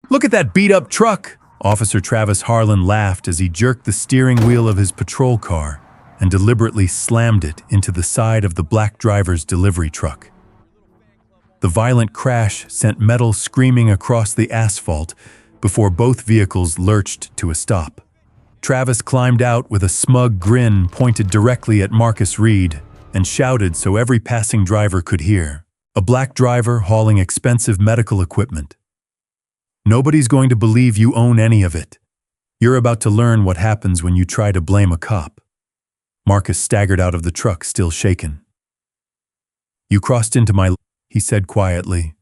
Look at that beat-up truck! Officer Travis Harlan laughed as he jerked the steering wheel of his patrol car and deliberately slammed it into the side of the black driver's delivery truck. The violent crash sent metal screaming across the asphalt before both vehicles lurched to a stop. Travis climbed out with a smug grin pointed directly at Marcus Reed and shouted so every passing driver could hear. A black driver hauling expensive medical equipment. Nobody's going to believe you own any of it. You're about to learn what happens when you try to blame a cop. Marcus staggered out of the truck, still shaken. You crossed into my... he said quietly.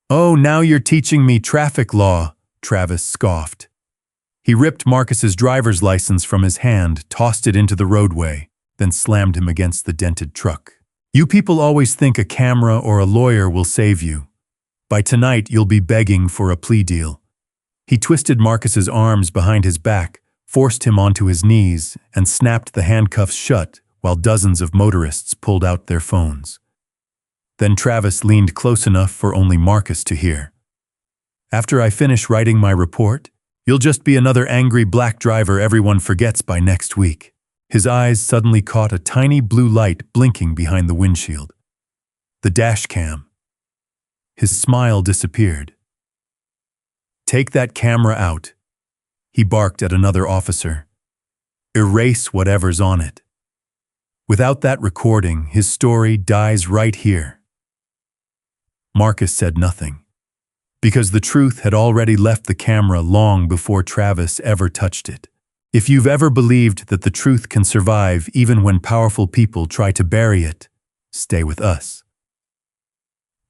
Oh, now you're teaching me traffic law, Travis scoffed. He ripped Marcus's driver's license from his hand, tossed it into the roadway, then slammed him against the dented truck. You people always think a camera or a lawyer will save you. By tonight, you'll be begging for a plea deal. He twisted Marcus's arms behind his back, forced him onto his knees, and snapped the handcuffs shut while dozens of motorists pulled out their phones. Then Travis leaned close enough for only Marcus to hear. After I finish writing my report, you'll just be another angry black driver everyone forgets by next week. His eyes suddenly caught a tiny blue light blinking behind the windshield. The dash cam. His smile disappeared. Take that camera out, he barked at another officer. Erase whatever's on it. Without that recording, his story dies right here. Marcus said nothing, because the truth had already left the camera long before Travis ever touched it. If you've ever believed that the truth can survive even when powerful people try to bury it, stay with us.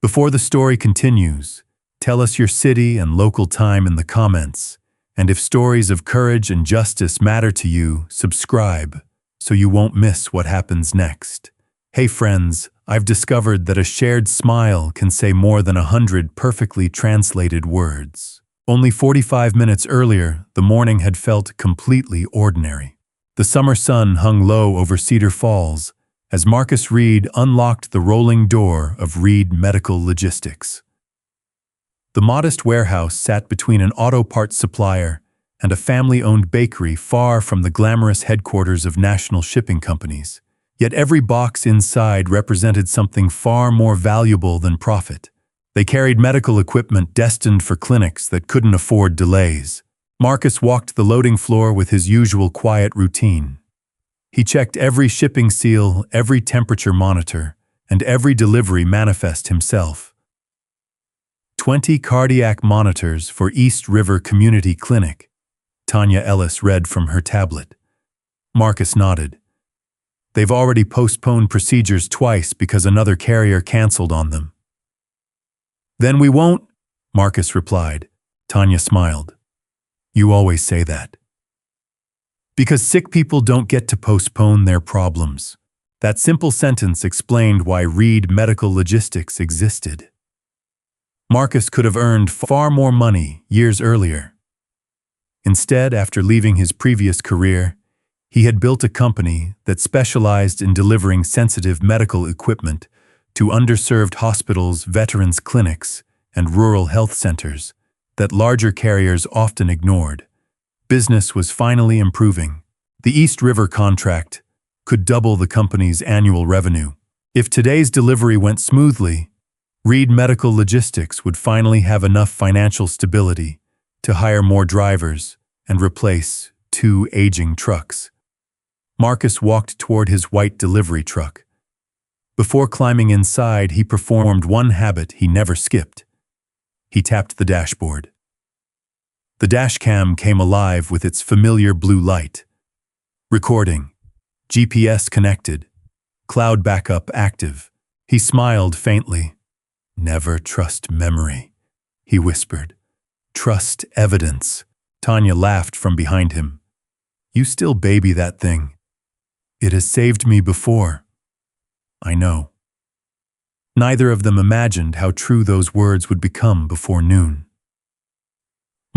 Before the story continues, tell us your city and local time in the comments, and if stories of courage and justice matter to you, subscribe so you won't miss what happens next. Hey friends, I've discovered that a shared smile can say more than 100 perfectly translated words. Only 45 minutes earlier, the morning had felt completely ordinary. The summer sun hung low over Cedar Falls as Marcus Reed unlocked the rolling door of Reed Medical Logistics. The modest warehouse sat between an auto parts supplier and a family-owned bakery far from the glamorous headquarters of national shipping companies. Yet every box inside represented something far more valuable than profit. They carried medical equipment destined for clinics that couldn't afford delays. Marcus walked the loading floor with his usual quiet routine. He checked every shipping seal, every temperature monitor, and every delivery manifest himself. 20 cardiac monitors for East River Community Clinic, Tanya Ellis read from her tablet. Marcus nodded. They've already postponed procedures twice because another carrier canceled on them. Then we won't, Marcus replied. Tanya smiled. You always say that. Because sick people don't get to postpone their problems. That simple sentence explained why Reed Medical Logistics existed. Marcus could have earned far more money years earlier. Instead, after leaving his previous career, he had built a company that specialized in delivering sensitive medical equipment to underserved hospitals, veterans' clinics, and rural health centers that larger carriers often ignored. Business was finally improving. The East River contract could double the company's annual revenue. If today's delivery went smoothly, Reed Medical Logistics would finally have enough financial stability to hire more drivers and replace 2 aging trucks. Marcus walked toward his white delivery truck. Before climbing inside, he performed one habit he never skipped. He tapped the dashboard. The dashcam came alive with its familiar blue light. Recording. GPS connected. Cloud backup active. He smiled faintly. Never trust memory, he whispered. Trust evidence. Tanya laughed from behind him. You still baby that thing. It has saved me before. I know. Neither of them imagined how true those words would become before noon.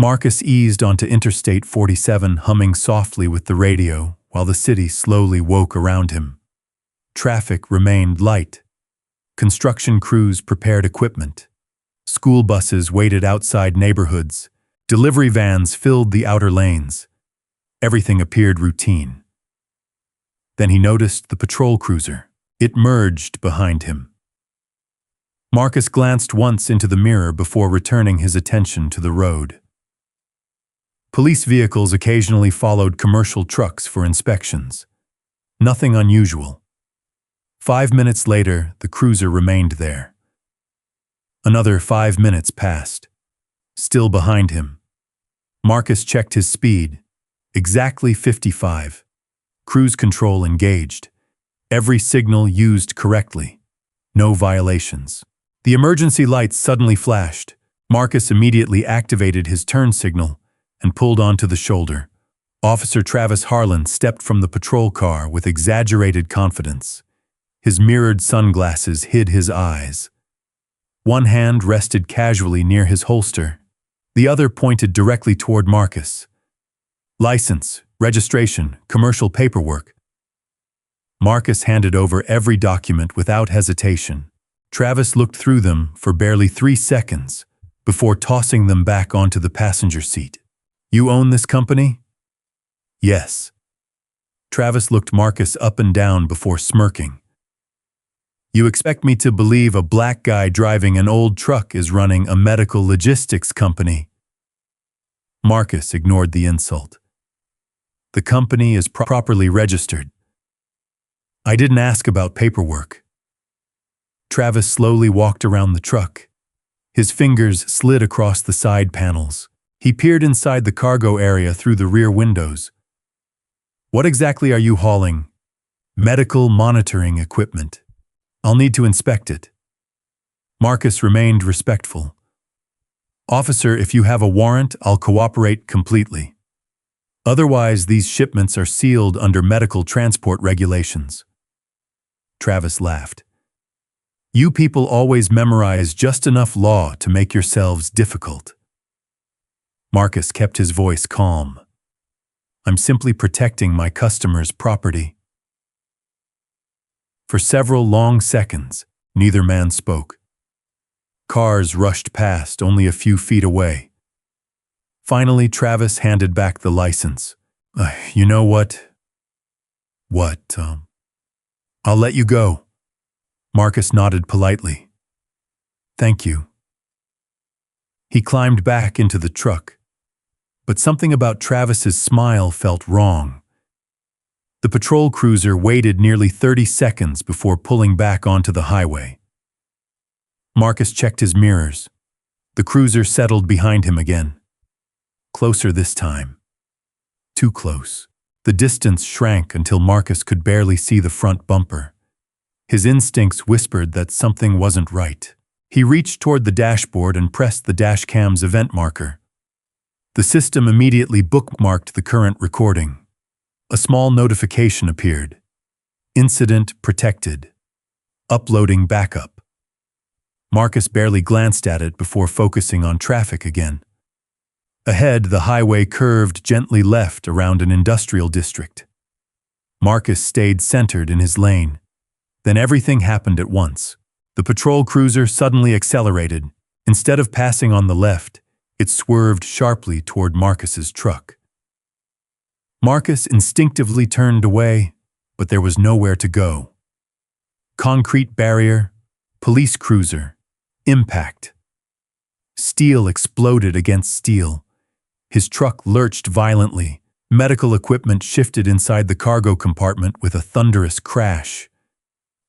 Marcus eased onto Interstate 47, humming softly with the radio while the city slowly woke around him. Traffic remained light. Construction crews prepared equipment. School buses waited outside neighborhoods, Delivery vans filled the outer lanes. Everything appeared routine. Then he noticed the patrol cruiser. It merged behind him. Marcus glanced once into the mirror before returning his attention to the road. Police vehicles occasionally followed commercial trucks for inspections. Nothing unusual. 5 minutes later, the cruiser remained there. Another 5 minutes passed. Still behind him. Marcus checked his speed. Exactly 55. Cruise control engaged. Every signal used correctly. No violations. The emergency lights suddenly flashed. Marcus immediately activated his turn signal and pulled onto the shoulder. Officer Travis Harlan stepped from the patrol car with exaggerated confidence. His mirrored sunglasses hid his eyes. One hand rested casually near his holster. The other pointed directly toward Marcus. License, registration, commercial paperwork. Marcus handed over every document without hesitation. Travis looked through them for barely 3 seconds before tossing them back onto the passenger seat. You own this company? Yes. Travis looked Marcus up and down before smirking. You expect me to believe a black guy driving an old truck is running a medical logistics company? Marcus ignored the insult. The company is properly registered. I didn't ask about paperwork. Travis slowly walked around the truck. His fingers slid across the side panels. He peered inside the cargo area through the rear windows. What exactly are you hauling? Medical monitoring equipment. I'll need to inspect it. Marcus remained respectful. Officer, if you have a warrant, I'll cooperate completely. Otherwise, these shipments are sealed under medical transport regulations. Travis laughed. You people always memorize just enough law to make yourselves difficult. Marcus kept his voice calm. I'm simply protecting my customer's property. For several long seconds, neither man spoke. Cars rushed past only a few feet away. Finally, Travis handed back the license. You know what? What, I'll let you go. Marcus nodded politely. Thank you. He climbed back into the truck. But something about Travis's smile felt wrong. The patrol cruiser waited nearly 30 seconds before pulling back onto the highway. Marcus checked his mirrors. The cruiser settled behind him again. Closer this time. Too close. The distance shrank until Marcus could barely see the front bumper. His instincts whispered that something wasn't right. He reached toward the dashboard and pressed the dashcam's event marker. The system immediately bookmarked the current recording. A small notification appeared. Incident protected. Uploading backup. Marcus barely glanced at it before focusing on traffic again. Ahead, the highway curved gently left around an industrial district. Marcus stayed centered in his lane. Then everything happened at once. The patrol cruiser suddenly accelerated. Instead of passing on the left, it swerved sharply toward Marcus's truck. Marcus instinctively turned away, but there was nowhere to go. Concrete barrier, police cruiser, impact. Steel exploded against steel. His truck lurched violently. Medical equipment shifted inside the cargo compartment with a thunderous crash.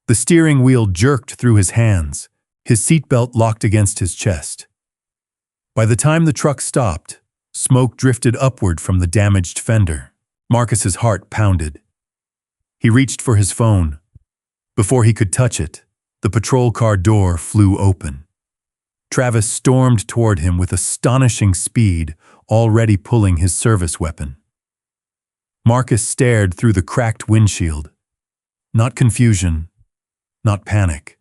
The steering wheel jerked through his hands. His seatbelt locked against his chest. By the time the truck stopped, smoke drifted upward from the damaged fender. Marcus's heart pounded. He reached for his phone. Before he could touch it, the patrol car door flew open. Travis stormed toward him with astonishing speed, already pulling his service weapon. Marcus stared through the cracked windshield. Not confusion, not panic.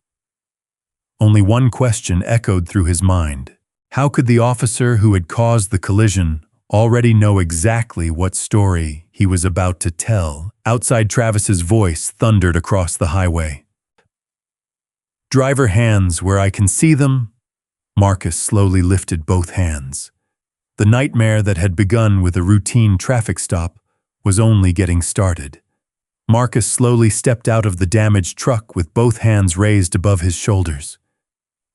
Only one question echoed through his mind. How could the officer who had caused the collision already know exactly what story he was about to tell? Outside, Travis's voice thundered across the highway. Driver hands where I can see them. Marcus slowly lifted both hands. The nightmare that had begun with a routine traffic stop was only getting started. Marcus slowly stepped out of the damaged truck with both hands raised above his shoulders.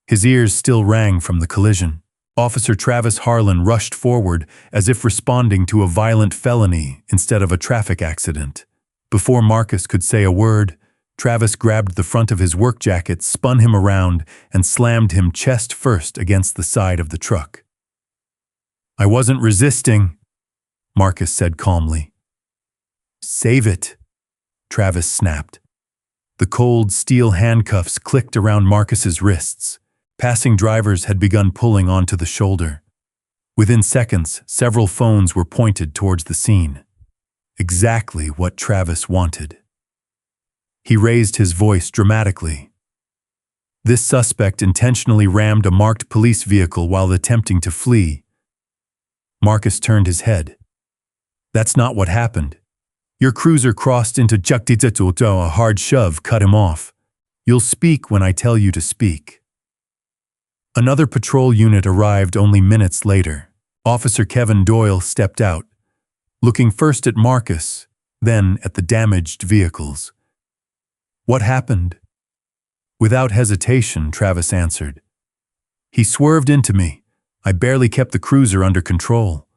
His ears still rang from the collision. Officer Travis Harlan rushed forward as if responding to a violent felony instead of a traffic accident. Before Marcus could say a word, Travis grabbed the front of his work jacket, spun him around, and slammed him chest first against the side of the truck. "I wasn't resisting," Marcus said calmly. "Save it," Travis snapped. The cold steel handcuffs clicked around Marcus's wrists. Passing drivers had begun pulling onto the shoulder. Within seconds, several phones were pointed towards the scene. Exactly what Travis wanted. He raised his voice dramatically. This suspect intentionally rammed a marked police vehicle while attempting to flee. Marcus turned his head. "That's not what happened. Your cruiser crossed into Juktitatuto. A hard shove cut him off. You'll speak when I tell you to speak." Another patrol unit arrived only minutes later. Officer Kevin Doyle stepped out, looking first at Marcus, then at the damaged vehicles. "What happened?" Without hesitation, Travis answered. "He swerved into me. I barely kept the cruiser under control."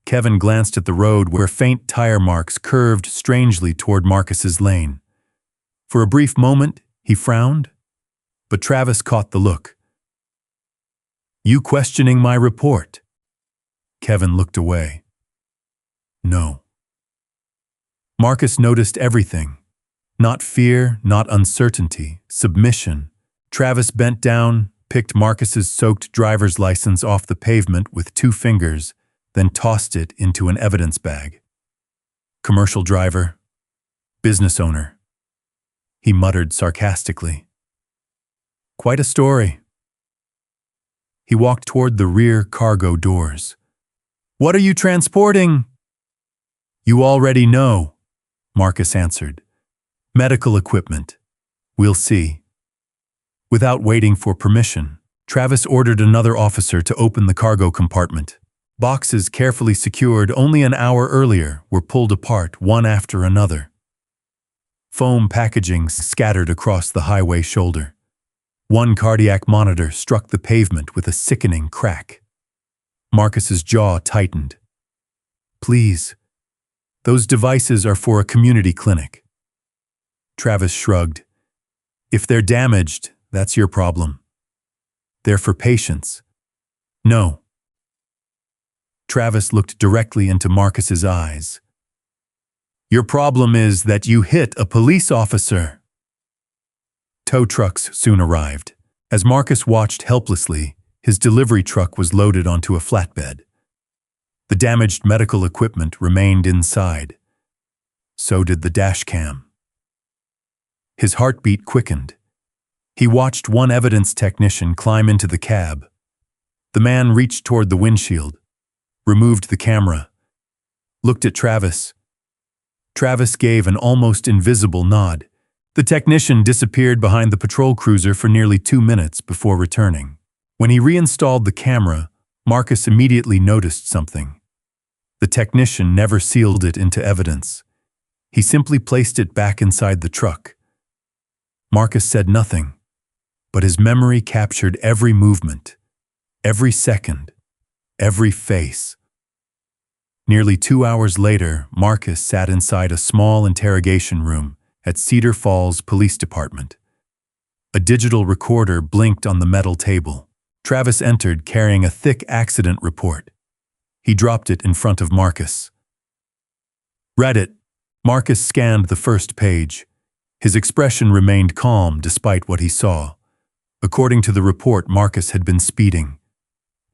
Kevin glanced at the road where faint tire marks curved strangely toward Marcus's lane. For a brief moment, he frowned, but Travis caught the look. "You questioning my report?" Kevin looked away. "No." Marcus noticed everything. Not fear, not uncertainty, submission. Travis bent down, picked Marcus's soaked driver's license off the pavement with 2 fingers, then tossed it into an evidence bag. "Commercial driver, business owner," he muttered sarcastically. "Quite a story." He walked toward the rear cargo doors. "What are you transporting?" "You already know," Marcus answered. "Medical equipment. We'll see." Without waiting for permission, Travis ordered another officer to open the cargo compartment. Boxes carefully secured only an hour earlier were pulled apart one after another. Foam packaging scattered across the highway shoulder. One cardiac monitor struck the pavement with a sickening crack. Marcus's jaw tightened. "Please, those devices are for a community clinic." Travis shrugged. "If they're damaged, that's your problem. They're for patients." "No." Travis looked directly into Marcus's eyes. "Your problem is that you hit a police officer." Tow trucks soon arrived. As Marcus watched helplessly, his delivery truck was loaded onto a flatbed. The damaged medical equipment remained inside. So did the dashcam. His heartbeat quickened. He watched one evidence technician climb into the cab. The man reached toward the windshield, removed the camera, looked at Travis. Travis gave an almost invisible nod. The technician disappeared behind the patrol cruiser for nearly 2 minutes before returning. When he reinstalled the camera, Marcus immediately noticed something. The technician never sealed it into evidence. He simply placed it back inside the truck. Marcus said nothing, but his memory captured every movement, every second, every face. Nearly 2 hours later, Marcus sat inside a small interrogation room at Cedar Falls Police Department. A digital recorder blinked on the metal table. Travis entered carrying a thick accident report. He dropped it in front of Marcus. "Read it." Marcus scanned the first page. His expression remained calm despite what he saw. According to the report, Marcus had been speeding.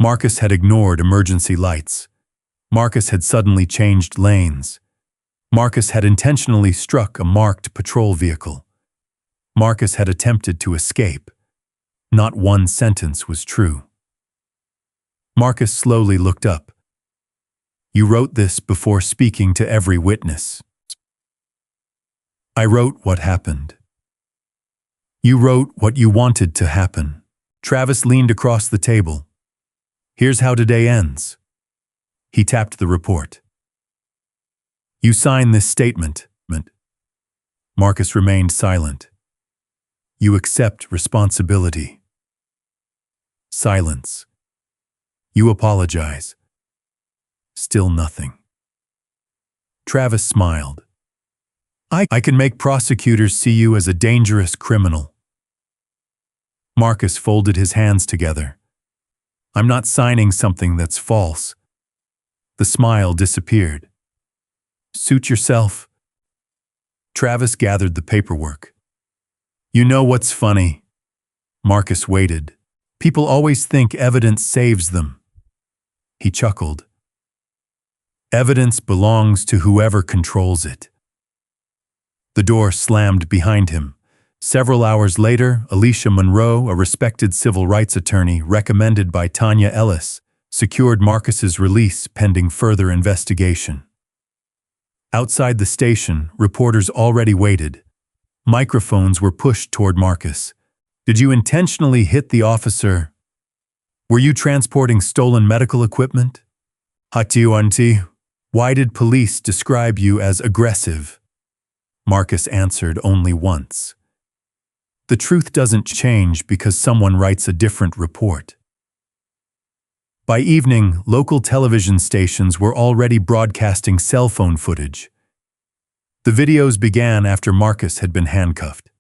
Marcus had ignored emergency lights. Marcus had suddenly changed lanes. Marcus had intentionally struck a marked patrol vehicle. Marcus had attempted to escape. Not one sentence was true. Marcus slowly looked up. "You wrote this before speaking to every witness." "I wrote what happened." "You wrote what you wanted to happen." Travis leaned across the table. Here's how today ends. He tapped the report. You sign this statement. Marcus remained silent. You accept responsibility. Silence. You apologize. Still nothing. Travis smiled. I can make prosecutors see you as a dangerous criminal. Marcus folded his hands together. I'm not signing something that's false. The smile disappeared. Suit yourself. Travis gathered the paperwork. You know what's funny? Marcus waited. People always think evidence saves them. He chuckled. Evidence belongs to whoever controls it. The door slammed behind him. Several hours later, Alicia Monroe, a respected civil rights attorney recommended by Tanya Ellis, secured Marcus's release pending further investigation. Outside the station, reporters already waited. Microphones were pushed toward Marcus. Did you intentionally hit the officer? Were you transporting stolen medical equipment? Hatiuanti, why did police describe you as aggressive? Marcus answered only once. The truth doesn't change because someone writes a different report. By evening, local television stations were already broadcasting cell phone footage. The videos began after Marcus had been handcuffed.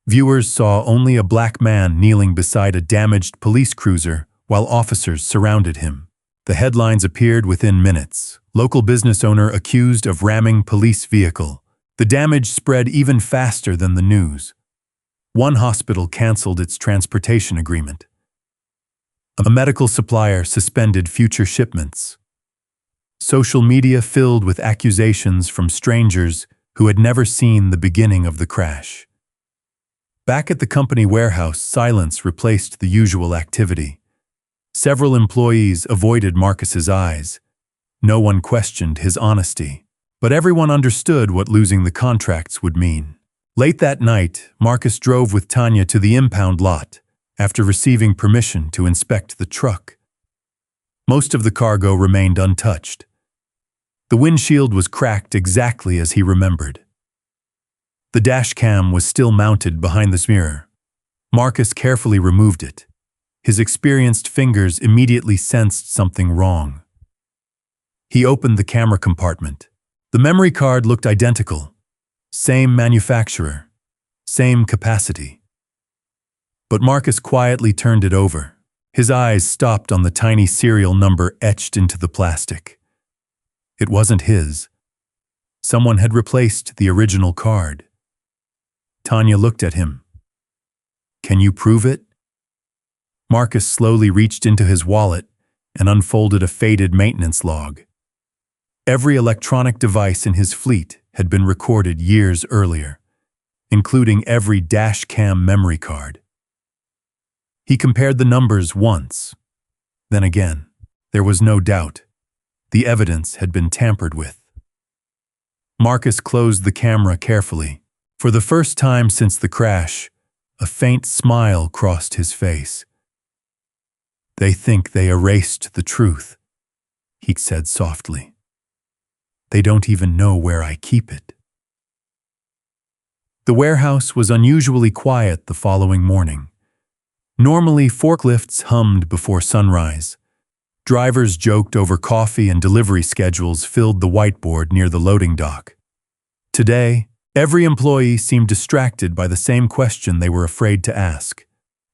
Viewers saw only a black man kneeling beside a damaged police cruiser while officers surrounded him. The headlines appeared within minutes. Local business owner accused of ramming police vehicle. The damage spread even faster than the news. One hospital canceled its transportation agreement. A medical supplier suspended future shipments. Social media filled with accusations from strangers who had never seen the beginning of the crash. Back at the company warehouse, silence replaced the usual activity. Several employees avoided Marcus's eyes. No one questioned his honesty, but everyone understood what losing the contracts would mean. Late that night, Marcus drove with Tanya to the impound lot after receiving permission to inspect the truck. Most of the cargo remained untouched. The windshield was cracked exactly as he remembered. The dashcam was still mounted behind the mirror. Marcus carefully removed it. His experienced fingers immediately sensed something wrong. He opened the camera compartment. The memory card looked identical. Same manufacturer, same capacity. But Marcus quietly turned it over. His eyes stopped on the tiny serial number etched into the plastic. It wasn't his. Someone had replaced the original card. Tanya looked at him. Can you prove it? Marcus slowly reached into his wallet and unfolded a faded maintenance log. Every electronic device in his fleet had been recorded years earlier, including every dashcam memory card. He compared the numbers once, then again. There was no doubt. The evidence had been tampered with. Marcus closed the camera carefully. For the first time since the crash, a faint smile crossed his face. They think they erased the truth, he said softly. They don't even know where I keep it. The warehouse was unusually quiet the following morning. Normally, forklifts hummed before sunrise. Drivers joked over coffee and delivery schedules filled the whiteboard near the loading dock. Today, every employee seemed distracted by the same question they were afraid to ask.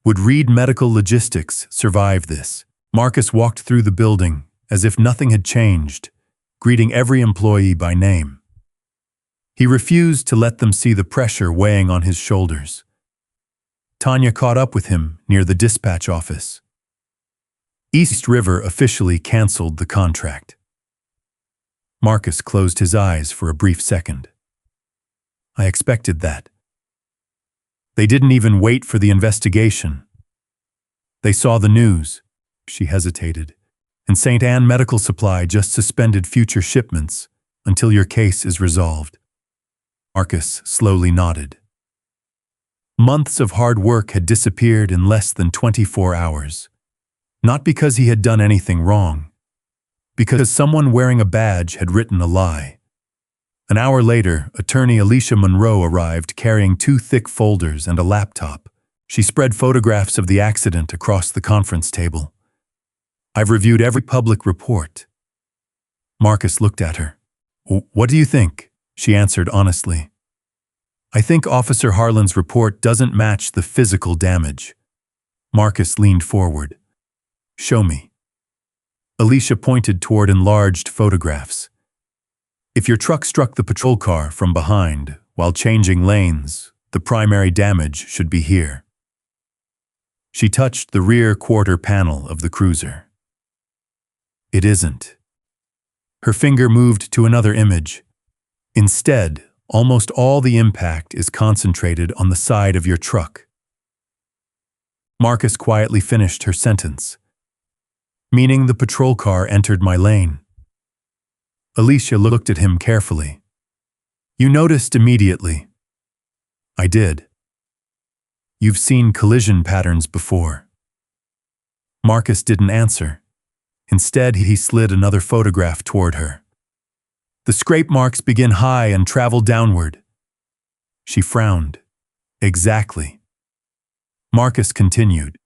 Would Reed Medical Logistics survive this? Marcus walked through the building as if nothing had changed, greeting every employee by name. He refused to let them see the pressure weighing on his shoulders. Tanya caught up with him near the dispatch office. East River officially canceled the contract. Marcus closed his eyes for a brief second. I expected that. They didn't even wait for the investigation. They saw the news. She hesitated. And St. Anne Medical Supply just suspended future shipments until your case is resolved. Marcus slowly nodded. Months of hard work had disappeared in less than 24 hours. Not because he had done anything wrong, because someone wearing a badge had written a lie. An hour later, attorney Alicia Monroe arrived carrying 2 thick folders and a laptop. She spread photographs of the accident across the conference table. "I've reviewed every public report." Marcus looked at her. "What do you think?" She answered honestly. "I think Officer Harlan's report doesn't match the physical damage." Marcus leaned forward. "Show me." Alicia pointed toward enlarged photographs. "If your truck struck the patrol car from behind while changing lanes, the primary damage should be here." She touched the rear quarter panel of the cruiser. "It isn't." Her finger moved to another image. "Instead, almost all the impact is concentrated on the side of your truck." Marcus quietly finished her sentence. "Meaning the patrol car entered my lane." Alicia looked at him carefully. "You noticed immediately." "I did." "You've seen collision patterns before." Marcus didn't answer. Instead, he slid another photograph toward her. "The scrape marks begin high and travel downward." She frowned. "Exactly." Marcus continued.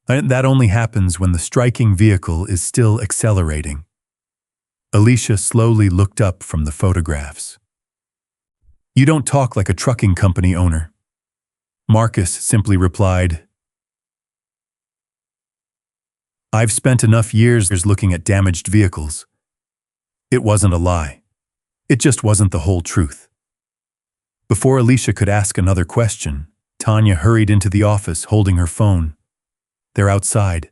"That only happens when the striking vehicle is still accelerating." Alicia slowly looked up from the photographs. "You don't talk like a trucking company owner." Marcus simply replied, "I've spent enough years looking at damaged vehicles." It wasn't a lie. It just wasn't the whole truth. Before Alicia could ask another question, Tanya hurried into the office holding her phone. "They're outside."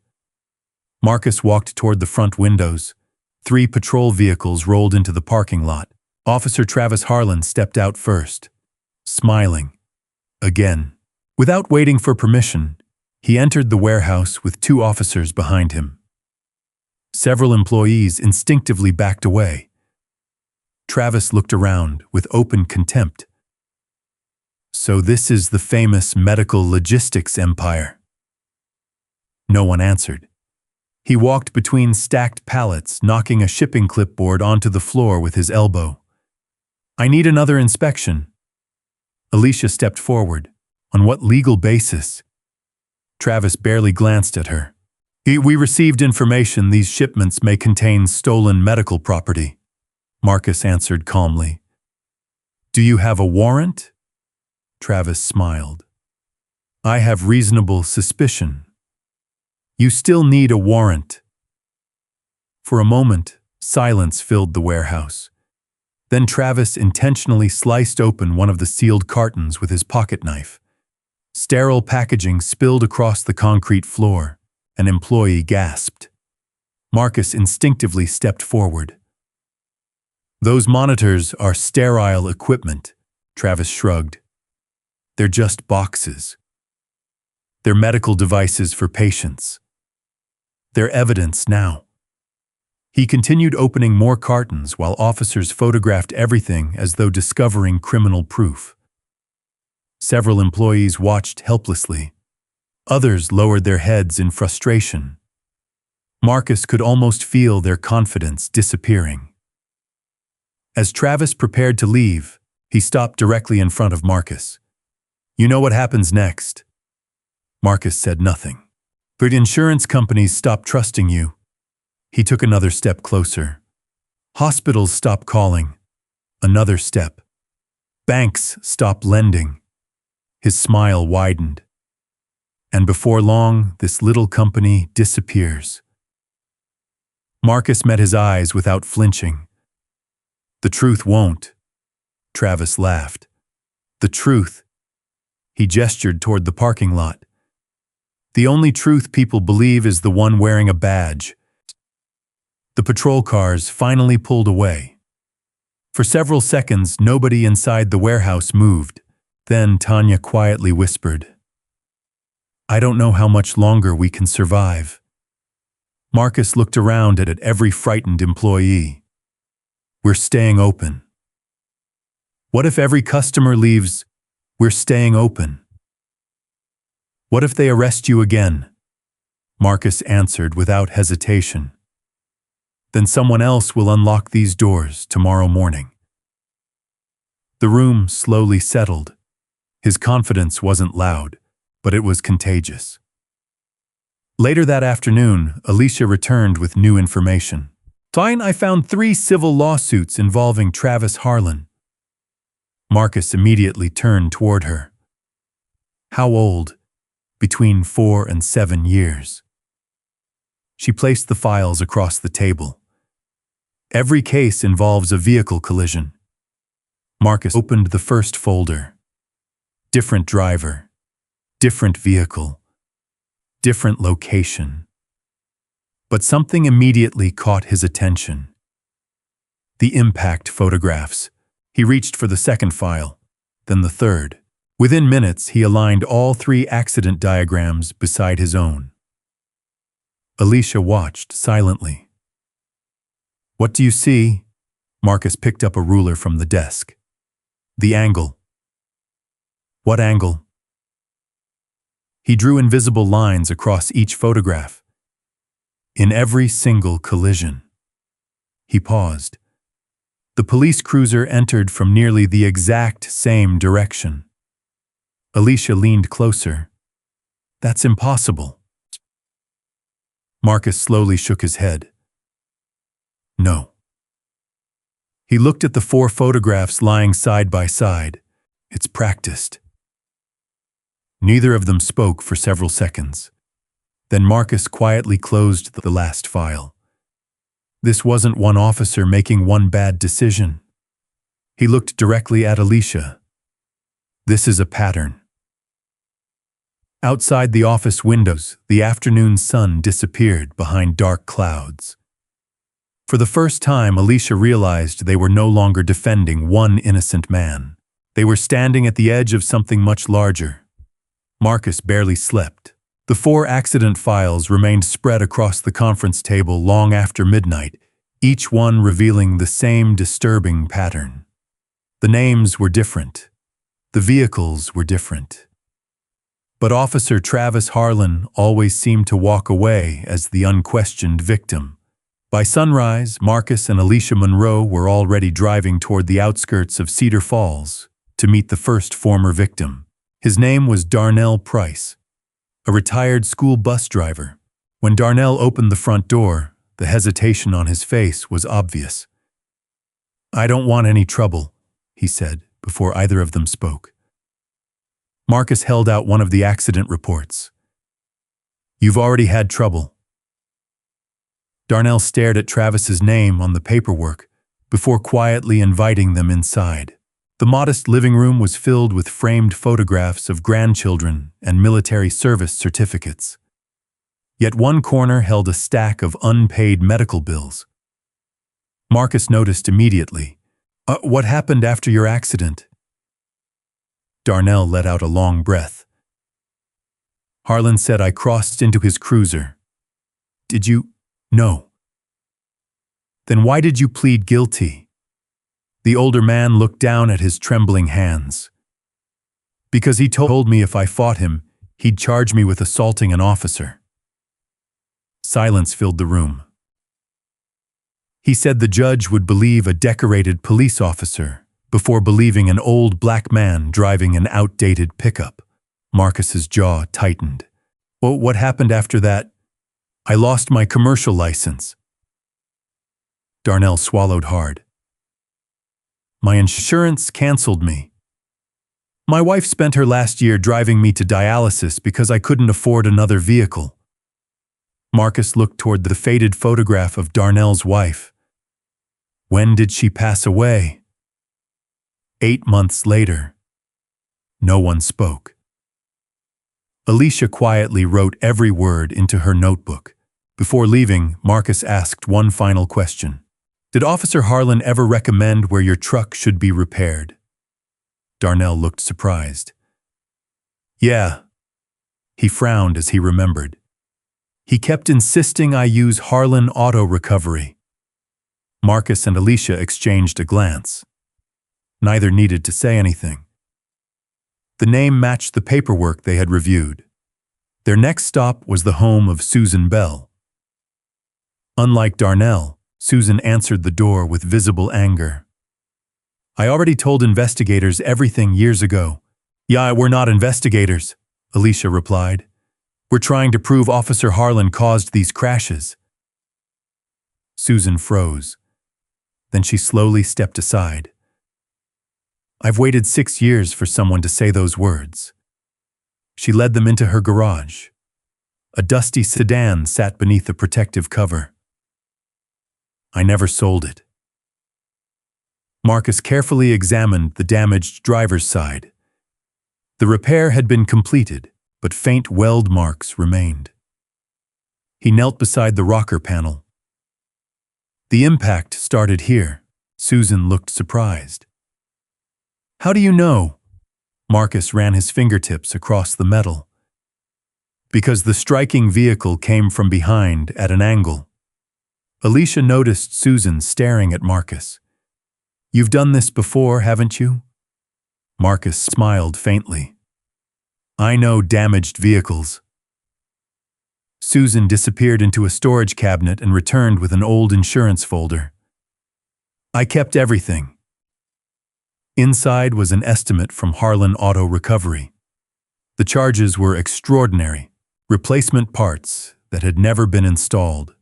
Marcus walked toward the front windows. 3 patrol vehicles rolled into the parking lot. Officer Travis Harlan stepped out first, smiling. Again. Without waiting for permission, he entered the warehouse with 2 officers behind him. Several employees instinctively backed away. Travis looked around with open contempt. "So this is the famous medical logistics empire?" No one answered. He walked between stacked pallets, knocking a shipping clipboard onto the floor with his elbow. "I need another inspection." Alicia stepped forward. "On what legal basis?" Travis barely glanced at her. "We received information these shipments may contain stolen medical property," Marcus answered calmly. "Do you have a warrant?" Travis smiled. "I have reasonable suspicion." "You still need a warrant." For a moment, silence filled the warehouse. Then Travis intentionally sliced open one of the sealed cartons with his pocket knife. Sterile packaging spilled across the concrete floor. An employee gasped. Marcus instinctively stepped forward. "Those monitors are sterile equipment," Travis shrugged. "They're just boxes. They're medical devices for patients. They're evidence now." He continued opening more cartons while officers photographed everything as though discovering criminal proof. Several employees watched helplessly. Others lowered their heads in frustration. Marcus could almost feel their confidence disappearing. As Travis prepared to leave, he stopped directly in front of Marcus. "You know what happens next?" Marcus said nothing. "But insurance companies stop trusting you." He took another step closer. "Hospitals stop calling." Another step. "Banks stop lending." His smile widened. "And before long, this little company disappears." Marcus met his eyes without flinching. "The truth won't." Travis laughed. "The truth." He gestured toward the parking lot. "The only truth people believe is the one wearing a badge." The patrol cars finally pulled away. For several seconds, nobody inside the warehouse moved. Then Tanya quietly whispered, "I don't know how much longer we can survive." Marcus looked around at every frightened employee. "We're staying open." "What if every customer leaves?" "We're staying open." "What if they arrest you again?" Marcus answered without hesitation. Then someone else will unlock these doors tomorrow morning. The room slowly settled. His confidence wasn't loud, but it was contagious. Later that afternoon, Alicia returned with new information. "Fine, I found 3 civil lawsuits involving Travis Harlan." Marcus immediately turned toward her. "How old?" "Between 4 and 7 years." She placed the files across the table. "Every case involves a vehicle collision." Marcus opened the first folder. Different driver, different vehicle, different location. But something immediately caught his attention. The impact photographs. He reached for the second file, then the third. Within minutes, he aligned all 3 accident diagrams beside his own. Alicia watched silently. "What do you see?" Marcus picked up a ruler from the desk. "The angle." "What angle?" He drew invisible lines across each photograph. "In every single collision." He paused. The police cruiser entered from nearly the exact same direction. Alicia leaned closer. "That's impossible." Marcus slowly shook his head. "No." He looked at the 4 photographs lying side by side. "It's practiced." Neither of them spoke for several seconds. Then Marcus quietly closed the last file. This wasn't one officer making one bad decision. He looked directly at Alicia. "This is a pattern." Outside the office windows, the afternoon sun disappeared behind dark clouds. For the first time, Alicia realized they were no longer defending one innocent man. They were standing at the edge of something much larger. Marcus barely slept. The 4 accident files remained spread across the conference table long after midnight, each one revealing the same disturbing pattern. The names were different. The vehicles were different. But Officer Travis Harlan always seemed to walk away as the unquestioned victim. By sunrise, Marcus and Alicia Monroe were already driving toward the outskirts of Cedar Falls to meet the first former victim. His name was Darnell Price, a retired school bus driver. When Darnell opened the front door, the hesitation on his face was obvious. "I don't want any trouble," he said, before either of them spoke. Marcus held out one of the accident reports. "You've already had trouble." Darnell stared at Travis's name on the paperwork before quietly inviting them inside. The modest living room was filled with framed photographs of grandchildren and military service certificates. Yet one corner held a stack of unpaid medical bills. Marcus noticed immediately. What happened after your accident?" Darnell let out a long breath. "Harlan said I crossed into his cruiser." "Did you?" "No." "Then why did you plead guilty?" The older man looked down at his trembling hands. "Because he told me if I fought him, he'd charge me with assaulting an officer." Silence filled the room. "He said the judge would believe a decorated police officer before believing an old black man driving an outdated pickup." Marcus's jaw tightened. "Well, what happened after that?" "I lost my commercial license." Darnell swallowed hard. "My insurance canceled me. My wife spent her last year driving me to dialysis because I couldn't afford another vehicle." Marcus looked toward the faded photograph of Darnell's wife. "When did she pass away?" 8 months later." No one spoke. Alicia quietly wrote every word into her notebook. Before leaving, Marcus asked one final question. "Did Officer Harlan ever recommend where your truck should be repaired?" Darnell looked surprised. "Yeah." He frowned as he remembered. "He kept insisting I use Harlan Auto Recovery." Marcus and Alicia exchanged a glance. Neither needed to say anything. The name matched the paperwork they had reviewed. Their next stop was the home of Susan Bell. Unlike Darnell, Susan answered the door with visible anger. "I already told investigators everything years ago." "Yeah, we're not investigators," Alicia replied. "We're trying to prove Officer Harlan caused these crashes." Susan froze. Then she slowly stepped aside. "I've waited 6 years for someone to say those words." She led them into her garage. A dusty sedan sat beneath a protective cover. "I never sold it." Marcus carefully examined the damaged driver's side. The repair had been completed, but faint weld marks remained. He knelt beside the rocker panel. "The impact started here." Susan looked surprised. "How do you know?" Marcus ran his fingertips across the metal. "Because the striking vehicle came from behind at an angle." Alicia noticed Susan staring at Marcus. "You've done this before, haven't you?" Marcus smiled faintly. "I know damaged vehicles." Susan disappeared into a storage cabinet and returned with an old insurance folder. "I kept everything." Inside was an estimate from Harlan Auto Recovery. The charges were extraordinary: replacement parts that had never been installed,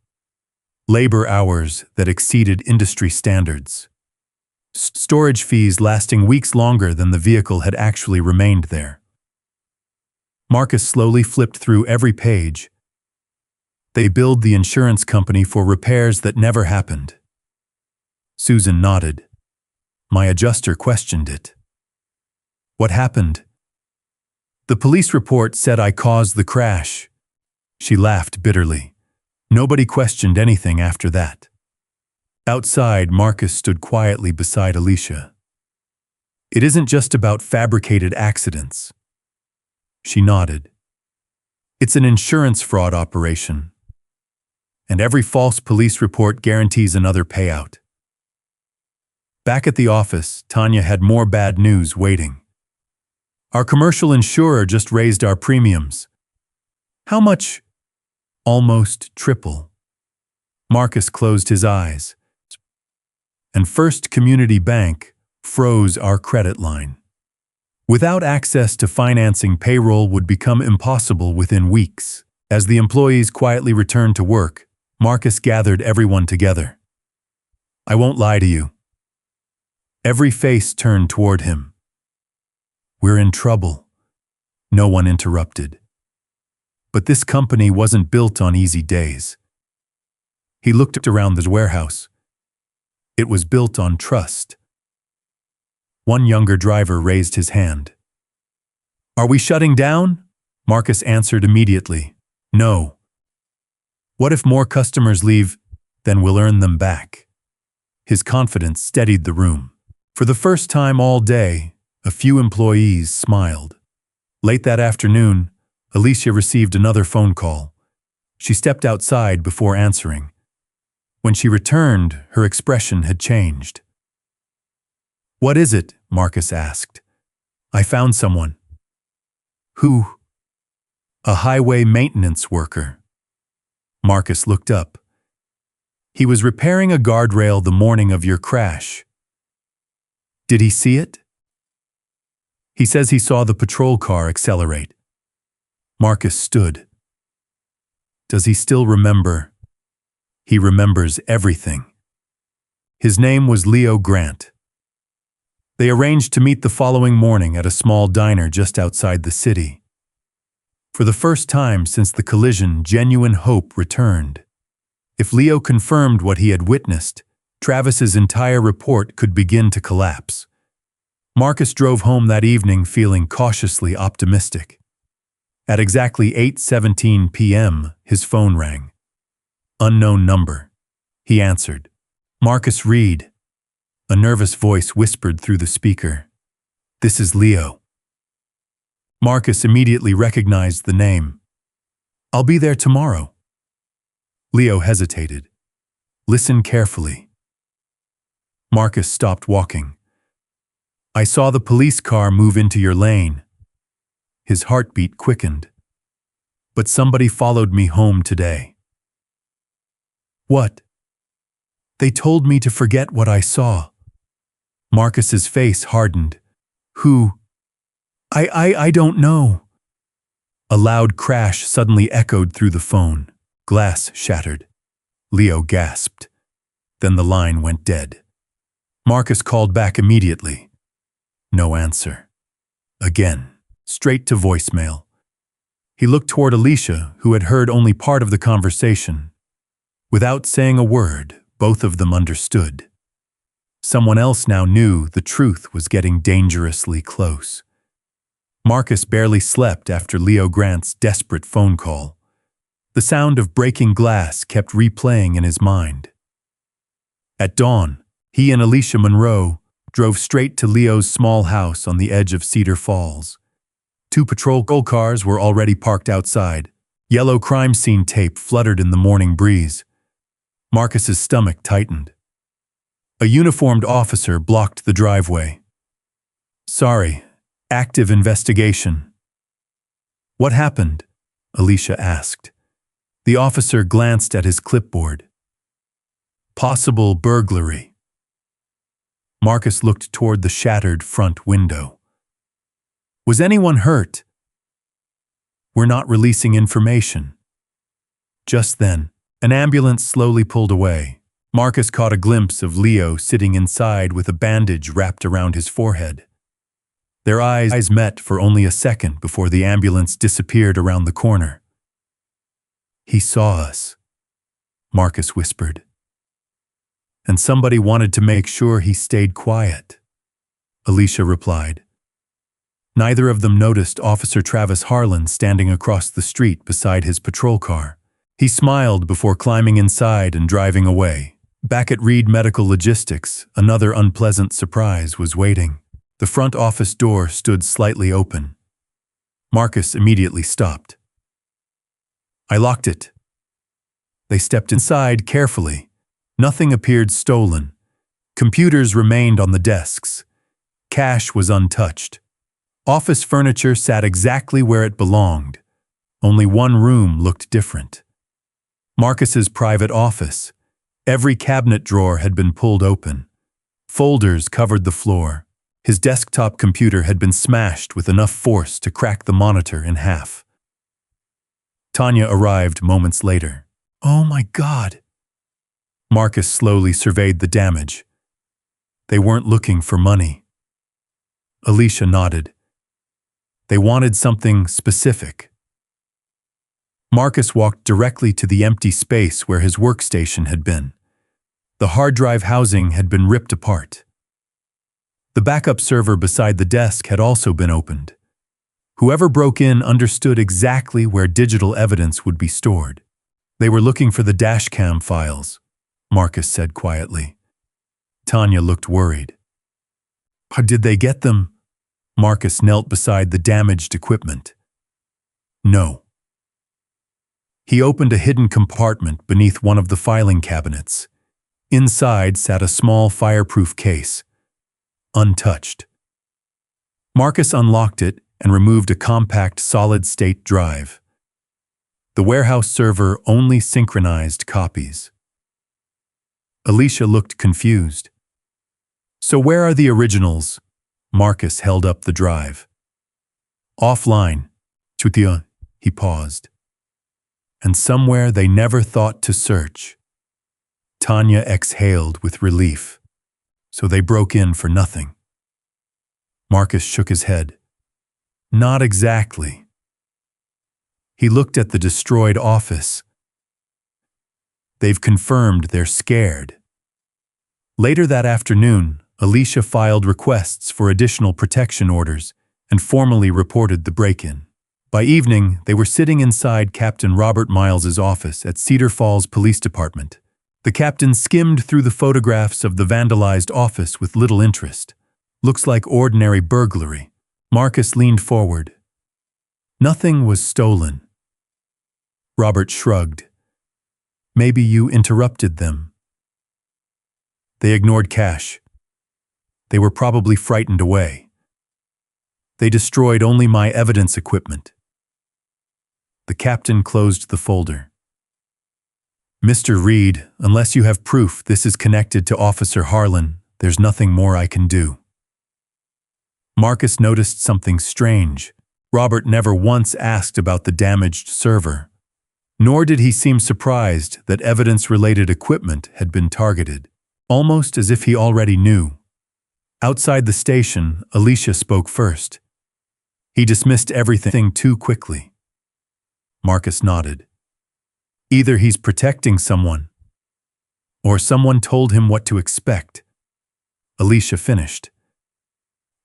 labor hours that exceeded industry standards, storage fees lasting weeks longer than the vehicle had actually remained there. Marcus slowly flipped through every page. They billed the insurance company for repairs that never happened. Susan nodded. My adjuster questioned it. "What happened?" "The police report said I caused the crash." She laughed bitterly. Nobody questioned anything after that. Outside, Marcus stood quietly beside Alicia. "It isn't just about fabricated accidents." She nodded. "It's an insurance fraud operation. And every false police report guarantees another payout." Back at the office, Tanya had more bad news waiting. "Our commercial insurer just raised our premiums." "How much?" "Almost triple." Marcus closed his eyes. "And First Community Bank froze our credit line." Without access to financing, payroll would become impossible within weeks. As the employees quietly returned to work, Marcus gathered everyone together. "I won't lie to you." Every face turned toward him. "We're in trouble." No one interrupted. But this company wasn't built on easy days. He looked around the warehouse. It was built on trust. One younger driver raised his hand. "Are we shutting down?" Marcus answered immediately. "No." "What if more customers leave? Then we'll earn them back." His confidence steadied the room. For the first time all day, a few employees smiled. Late that afternoon, Alicia received another phone call. She stepped outside before answering. When she returned, her expression had changed. "What is it?" Marcus asked. "I found someone." "Who?" "A highway maintenance worker." Marcus looked up. "He was repairing a guardrail the morning of your crash." "Did he see it?" "He says he saw the patrol car accelerate." Marcus stood. "Does he still remember?" "He remembers everything." His name was Leo Grant. They arranged to meet the following morning at a small diner just outside the city. For the first time since the collision, genuine hope returned. If Leo confirmed what he had witnessed, Travis's entire report could begin to collapse. Marcus drove home that evening feeling cautiously optimistic. At exactly 8:17 p.m., his phone rang. Unknown number. He answered. "Marcus Reed." A nervous voice whispered through the speaker. "This is Leo." Marcus immediately recognized the name. "I'll be there tomorrow." Leo hesitated. "Listen carefully." Marcus stopped walking. "I saw the police car move into your lane." His heartbeat quickened. but somebody followed me home today. What? They told me to forget what I saw. Marcus's face hardened. Who? I don't know. A loud crash suddenly echoed through the phone. Glass shattered. Leo gasped. Then the line went dead. Marcus called back immediately. No answer. Again, straight to voicemail. He looked toward Alicia, who had heard only part of the conversation. Without saying a word, both of them understood. Someone else now knew the truth was getting dangerously close. Marcus barely slept after Leo Grant's desperate phone call. The sound of breaking glass kept replaying in his mind. At dawn, he and Alicia Monroe drove straight to Leo's small house on the edge of Cedar Falls. 2 patrol cars were already parked outside. Yellow crime scene tape fluttered in the morning breeze. Marcus's stomach tightened. A uniformed officer blocked the driveway. Sorry, active investigation. What happened? Alicia asked. The officer glanced at his clipboard. Possible burglary. Marcus looked toward the shattered front window. Was anyone hurt? We're not releasing information. Just then, an ambulance slowly pulled away. Marcus caught a glimpse of Leo sitting inside with a bandage wrapped around his forehead. Their eyes met for only a second before the ambulance disappeared around the corner. He saw us, Marcus whispered. And somebody wanted to make sure he stayed quiet, Alicia replied. Neither of them noticed Officer Travis Harlan standing across the street beside his patrol car. He smiled before climbing inside and driving away. Back at Reed Medical Logistics, another unpleasant surprise was waiting. The front office door stood slightly open. Marcus immediately stopped. I locked it. They stepped inside carefully. Nothing appeared stolen. Computers remained on the desks. Cash was untouched. Office furniture sat exactly where it belonged. Only one room looked different. Marcus's private office. Every cabinet drawer had been pulled open. Folders covered the floor. His desktop computer had been smashed with enough force to crack the monitor in half. Tanya arrived moments later. Oh my God! Marcus slowly surveyed the damage. They weren't looking for money. Alicia nodded. They wanted something specific. Marcus walked directly to the empty space where his workstation had been. The hard drive housing had been ripped apart. The backup server beside the desk had also been opened. Whoever broke in understood exactly where digital evidence would be stored. They were looking for the Dashcam files, Marcus said quietly. Tanya looked worried. How did they get them? Marcus knelt beside the damaged equipment. No. He opened a hidden compartment beneath one of the filing cabinets. Inside sat a small fireproof case, untouched. Marcus unlocked it and removed a compact solid-state drive. The warehouse server only synchronized copies. Alicia looked confused. So where are the originals? Marcus held up the drive. Offline. Chutia, he paused. And somewhere they never thought to search. Tanya exhaled with relief. So they broke in for nothing. Marcus shook his head. Not exactly. He looked at the destroyed office. They've confirmed they're scared. Later that afternoon, Alicia filed requests for additional protection orders and formally reported the break-in. By evening, they were sitting inside Captain Robert Miles's office at Cedar Falls Police Department. The captain skimmed through the photographs of the vandalized office with little interest. Looks like ordinary burglary. Marcus leaned forward. Nothing was stolen. Robert shrugged. Maybe you interrupted them. They ignored cash. They were probably frightened away. They destroyed only my evidence equipment. The captain closed the folder. "Mr. Reed, unless you have proof this is connected to Officer Harlan, there's nothing more I can do." Marcus noticed something strange. Robert never once asked about the damaged server, nor did he seem surprised that evidence-related equipment had been targeted, almost as if he already knew. Outside the station, Alicia spoke first. He dismissed everything too quickly. Marcus nodded. Either he's protecting someone, or someone told him what to expect. Alicia finished.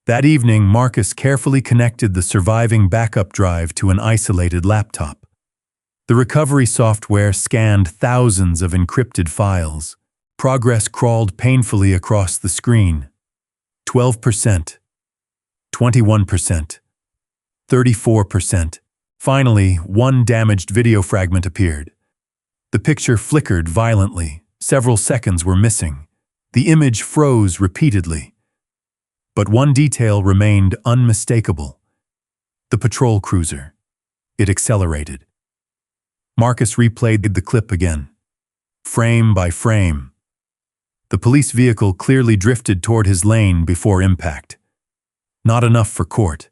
That evening, Marcus carefully connected the surviving backup drive to an isolated laptop. The recovery software scanned thousands of encrypted files. Progress crawled painfully across the screen. 12%, 21%, 34%. Finally, one damaged video fragment appeared. The picture flickered violently. Several seconds were missing. The image froze repeatedly. But one detail remained unmistakable. The patrol cruiser. It accelerated. Marcus replayed the clip again, frame by frame. The police vehicle clearly drifted toward his lane before impact. Not enough for court,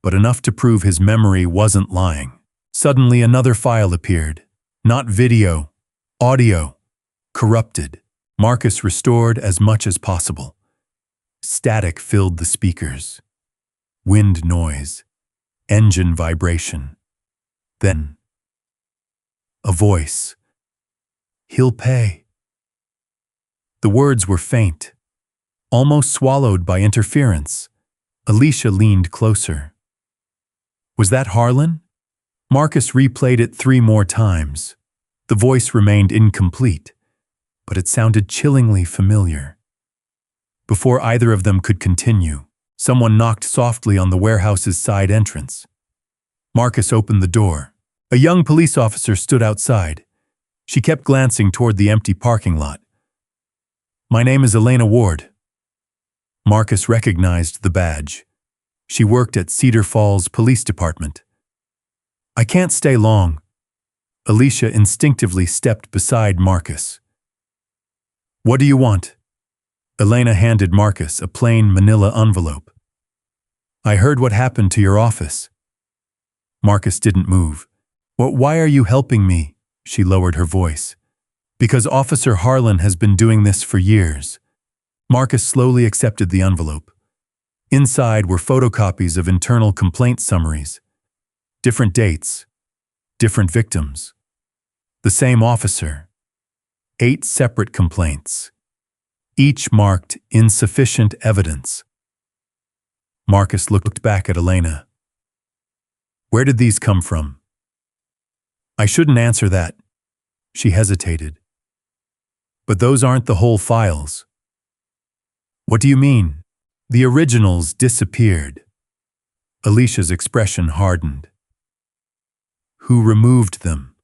but enough to prove his memory wasn't lying. Suddenly another file appeared. Not video, audio, corrupted. Marcus restored as much as possible. Static filled the speakers. Wind noise, engine vibration. Then, a voice. "He'll pay." The words were faint, almost swallowed by interference. Alicia leaned closer. Was that Harlan? Marcus replayed it 3 more times. The voice remained incomplete, but it sounded chillingly familiar. Before either of them could continue, someone knocked softly on the warehouse's side entrance. Marcus opened the door. A young police officer stood outside. She kept glancing toward the empty parking lot. "My name is Elena Ward." Marcus recognized the badge. She worked at Cedar Falls Police Department. "I can't stay long." Alicia instinctively stepped beside Marcus. "What do you want?" Elena handed Marcus a plain manila envelope. "I heard what happened to your office." Marcus didn't move. Why are you helping me?" She lowered her voice. "Because Officer Harlan has been doing this for years." Marcus slowly accepted the envelope. Inside were photocopies of internal complaint summaries. Different dates, different victims. The same officer. 8 separate complaints. Each marked insufficient evidence. Marcus looked back at Elena. "Where did these come from?" "I shouldn't answer that." She hesitated. "But those aren't the whole files." "What do you mean?" "The originals disappeared." Alicia's expression hardened. "Who removed them?"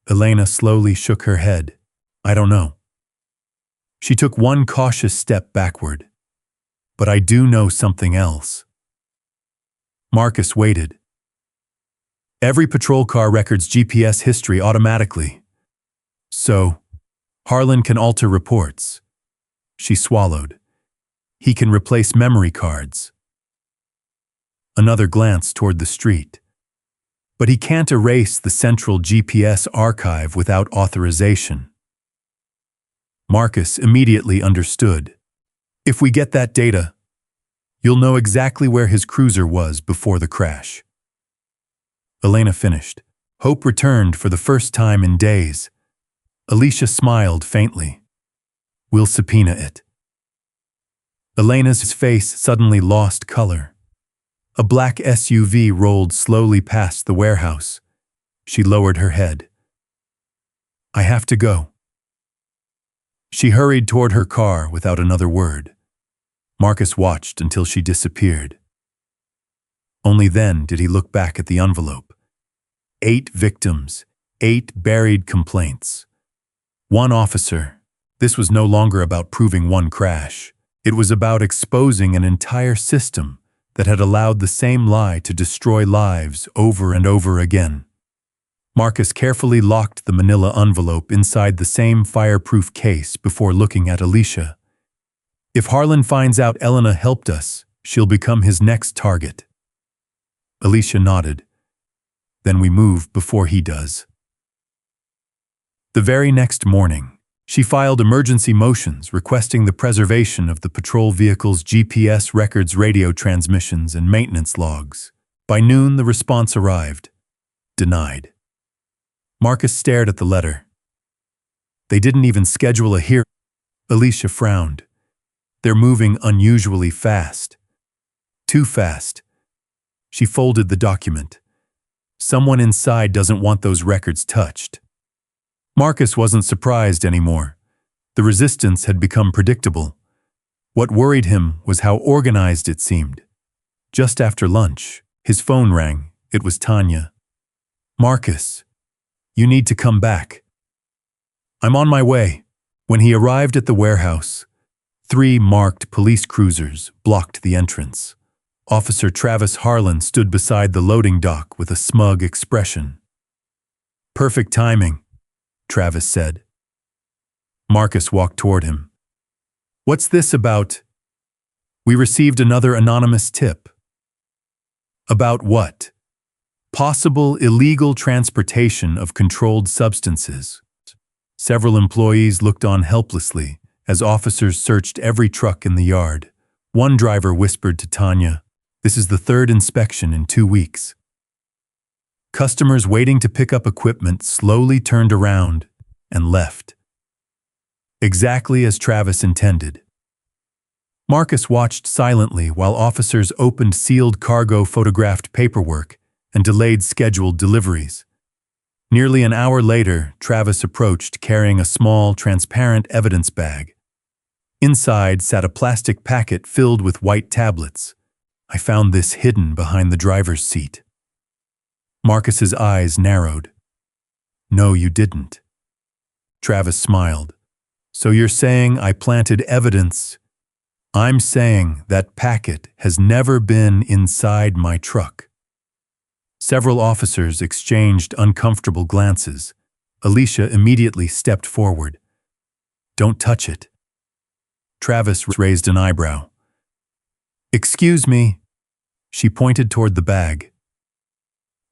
Elena slowly shook her head. "I don't know." She took one cautious step backward. "But I do know something else." Marcus waited. "Every patrol car records GPS history automatically. So, Harlan can alter reports." She swallowed. "He can replace memory cards." Another glance toward the street. "But he can't erase the central GPS archive without authorization." Marcus immediately understood. "If we get that data, you'll know exactly where his cruiser was before the crash." Elena finished. Hope returned for the first time in days. Alicia smiled faintly. "We'll subpoena it." Elena's face suddenly lost color. A black SUV rolled slowly past the warehouse. She lowered her head. "I have to go." She hurried toward her car without another word. Marcus watched until she disappeared. Only then did he look back at the envelope. 8 victims, 8 buried complaints. 1 officer. This was no longer about proving one crash. It was about exposing an entire system that had allowed the same lie to destroy lives over and over again. Marcus carefully locked the manila envelope inside the same fireproof case before looking at Alicia. If Harlan finds out Elena helped us, she'll become his next target. Alicia nodded. Then we move before he does. The very next morning, she filed emergency motions requesting the preservation of the patrol vehicle's GPS records, radio transmissions, and maintenance logs. By noon, the response arrived. Denied. Marcus stared at the letter. They didn't even schedule a hearing. Alicia frowned. They're moving unusually fast. Too fast. She folded the document. Someone inside doesn't want those records touched. Marcus wasn't surprised anymore. The resistance had become predictable. What worried him was how organized it seemed. Just after lunch, his phone rang. It was Tanya. "Marcus, you need to come back." "I'm on my way." When he arrived at the warehouse, 3 marked police cruisers blocked the entrance. Officer Travis Harlan stood beside the loading dock with a smug expression. "Perfect timing," Travis said. Marcus walked toward him. "What's this about?" "We received another anonymous tip." "About what?" "Possible illegal transportation of controlled substances." Several employees looked on helplessly as officers searched every truck in the yard. One driver whispered to Tanya, "This is the 3rd inspection in 2 weeks." Customers waiting to pick up equipment slowly turned around and left. Exactly as Travis intended. Marcus watched silently while officers opened sealed cargo, photographed paperwork, and delayed scheduled deliveries. Nearly an hour later, Travis approached carrying a small, transparent evidence bag. Inside sat a plastic packet filled with white tablets. "I found this hidden behind the driver's seat." Marcus's eyes narrowed. "No, you didn't." Travis smiled. "So you're saying I planted evidence?" "I'm saying that packet has never been inside my truck." Several officers exchanged uncomfortable glances. Alicia immediately stepped forward. "Don't touch it." Travis raised an eyebrow. "Excuse me." She pointed toward the bag.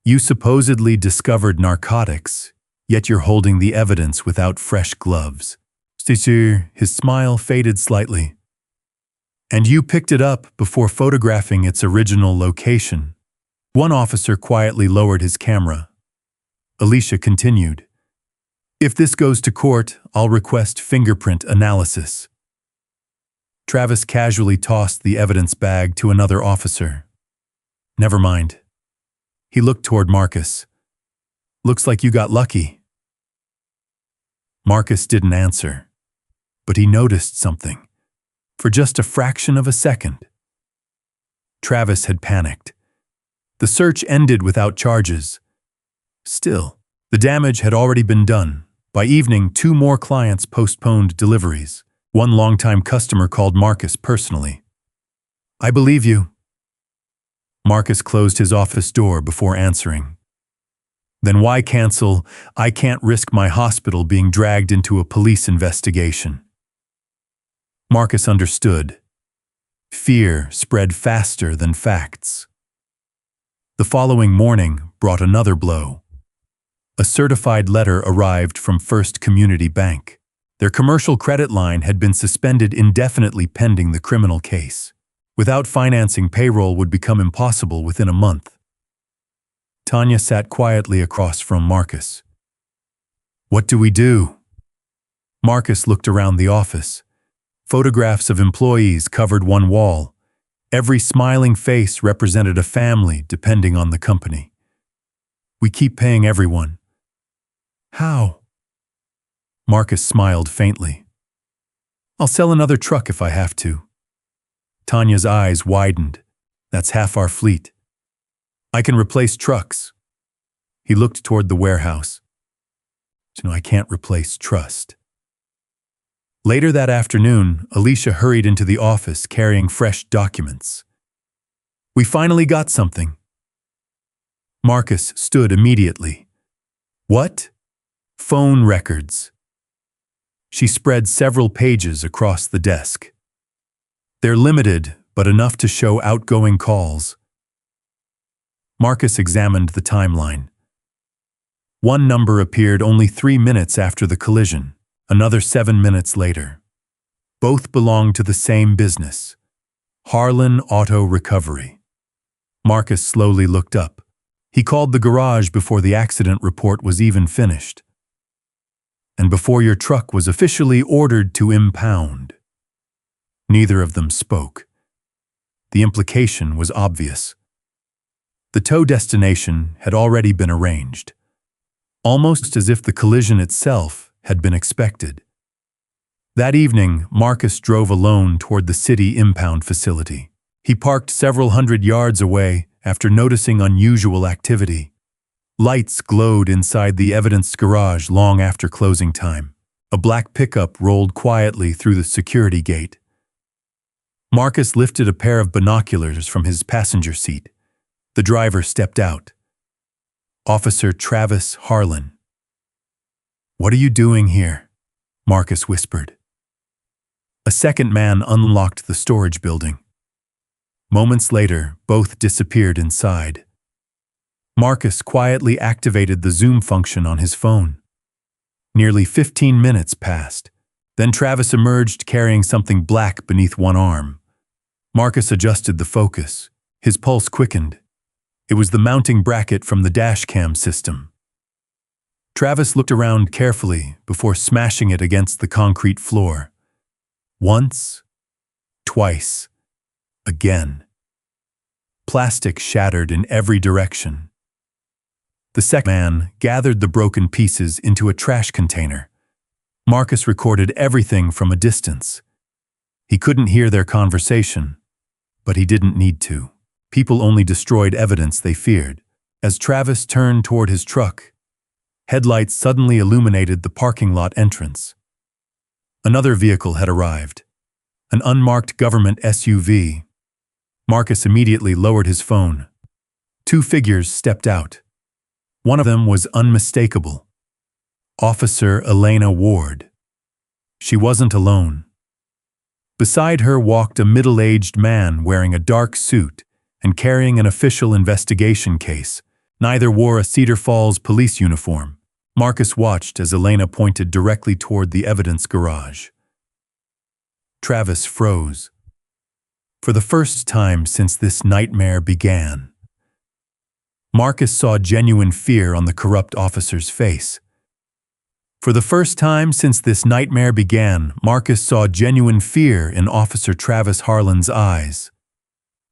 "You supposedly discovered narcotics, yet you're holding the evidence without fresh gloves." His smile faded slightly. "And you picked it up before photographing its original location." One officer quietly lowered his camera. Alicia continued, "If this goes to court, I'll request fingerprint analysis." Travis casually tossed the evidence bag to another officer. "Never mind." He looked toward Marcus. "Looks like you got lucky." Marcus didn't answer, but he noticed something. For just a fraction of a second. Travis had panicked. The search ended without charges. Still, the damage had already been done. By evening, 2 more clients postponed deliveries. One longtime customer called Marcus personally. "I believe you." Marcus closed his office door before answering. "Then why cancel? I can't risk my hospital being dragged into a police investigation." Marcus understood. Fear spread faster than facts. The following morning brought another blow. A certified letter arrived from First Community Bank. Their commercial credit line had been suspended indefinitely pending the criminal case. Without financing, payroll would become impossible within a month. Tanya sat quietly across from Marcus. "What do we do?" Marcus looked around the office. Photographs of employees covered one wall. Every smiling face represented a family depending on the company. "We keep paying everyone." "How?" Marcus smiled faintly. "I'll sell another truck if I have to." Tanya's eyes widened. "That's half our fleet." "I can replace trucks." He looked toward the warehouse. "No, I can't replace trust." Later that afternoon, Alicia hurried into the office carrying fresh documents. We finally got something. Marcus stood immediately. What? Phone records. She spread several pages across the desk. They're limited, but enough to show outgoing calls. Marcus examined the timeline. One number appeared only 3 minutes after the collision, another 7 minutes later. Both belonged to the same business, Harlan Auto Recovery. Marcus slowly looked up. He called the garage before the accident report was even finished, and before your truck was officially ordered to impound. Neither of them spoke. The implication was obvious. The tow destination had already been arranged, almost as if the collision itself had been expected. That evening, Marcus drove alone toward the city impound facility. He parked several hundred yards away after noticing unusual activity. Lights glowed inside the evidence garage long after closing time. A black pickup rolled quietly through the security gate. Marcus lifted a pair of binoculars from his passenger seat. The driver stepped out. Officer Travis Harlan. "What are you doing here?" Marcus whispered. A second man unlocked the storage building. Moments later, both disappeared inside. Marcus quietly activated the zoom function on his phone. Nearly 15 minutes passed. Then Travis emerged carrying something black beneath one arm. Marcus adjusted the focus. His pulse quickened. It was the mounting bracket from the Dashcam system. Travis looked around carefully before smashing it against the concrete floor. Once, twice, again. Plastic shattered in every direction. The second man gathered the broken pieces into a trash container. Marcus recorded everything from a distance. He couldn't hear their conversation, but he didn't need to. People only destroyed evidence they feared. As Travis turned toward his truck, headlights suddenly illuminated the parking lot entrance. Another vehicle had arrived, an unmarked government SUV. Marcus immediately lowered his phone. 2 figures stepped out. One of them was unmistakable. Officer Elena Ward. She wasn't alone. Beside her walked a middle-aged man wearing a dark suit and carrying an official investigation case. Neither wore a Cedar Falls police uniform. Marcus watched as Elena pointed directly toward the evidence garage. Travis froze. For the first time since this nightmare began, Marcus saw genuine fear on the corrupt officer's face. For the first time since this nightmare began, Marcus saw genuine fear in Officer Travis Harlan's eyes.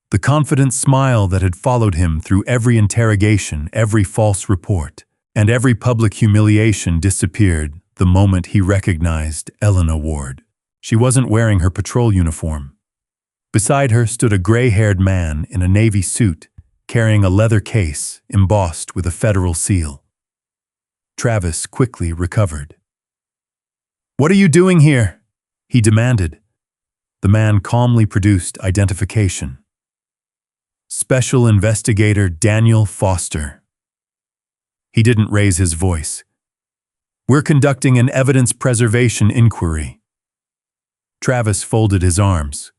The confident smile that had followed him through every interrogation, every false report, and every public humiliation disappeared the moment he recognized Elena Ward. She wasn't wearing her patrol uniform. Beside her stood a gray-haired man in a navy suit, carrying a leather case embossed with a federal seal. Travis quickly recovered. "What are you doing here?" he demanded. The man calmly produced identification. Special Investigator Daniel Foster. He didn't raise his voice. "We're conducting an evidence preservation inquiry." Travis folded his arms.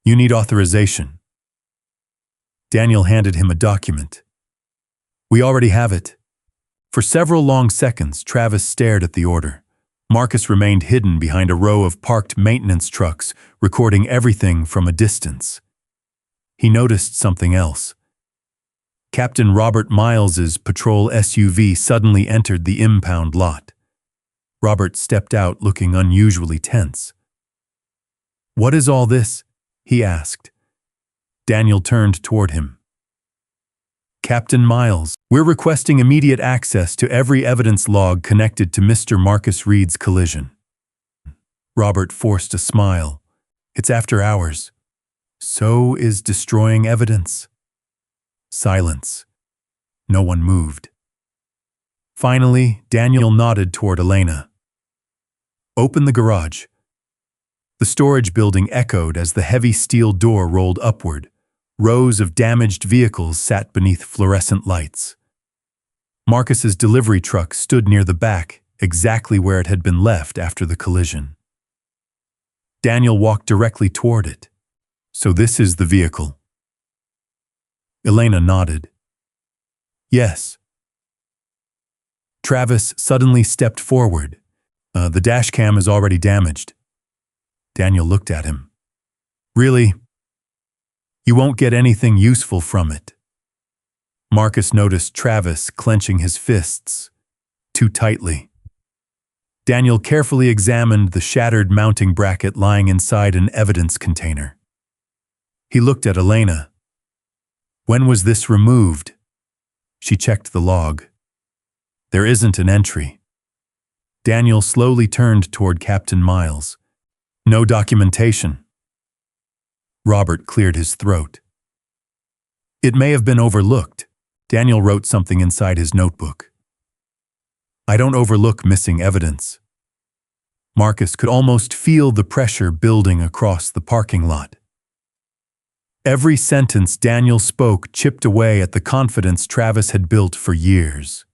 "You need authorization." Daniel handed him a document. "We already have it." For several long seconds, Travis stared at the order. Marcus remained hidden behind a row of parked maintenance trucks, recording everything from a distance. He noticed something else. Captain Robert Miles's patrol SUV suddenly entered the impound lot. Robert stepped out looking unusually tense. "What is all this?" he asked. Daniel turned toward him. "Captain Miles, we're requesting immediate access to every evidence log connected to Mr. Marcus Reed's collision." Robert forced a smile. "It's after hours. So is destroying evidence." Silence. No one moved. Finally, Daniel nodded toward Elena. "Open the garage." The storage building echoed as the heavy steel door rolled upward. Rows of damaged vehicles sat beneath fluorescent lights. Marcus's delivery truck stood near the back, exactly where it had been left after the collision. Daniel walked directly toward it. "So this is the vehicle?" Elena nodded. "Yes." Travis suddenly stepped forward. The dashcam is already damaged." Daniel looked at him. "Really? You won't get anything useful from it." Marcus noticed Travis clenching his fists too tightly. Daniel carefully examined the shattered mounting bracket lying inside an evidence container. He looked at Elena. "When was this removed?" She checked the log. "There isn't an entry." Daniel slowly turned toward Captain Miles. "No documentation." Robert cleared his throat. "It may have been overlooked." Daniel wrote something inside his notebook. "I don't overlook missing evidence." Marcus could almost feel the pressure building across the parking lot. Every sentence Daniel spoke chipped away at the confidence Travis had built for years.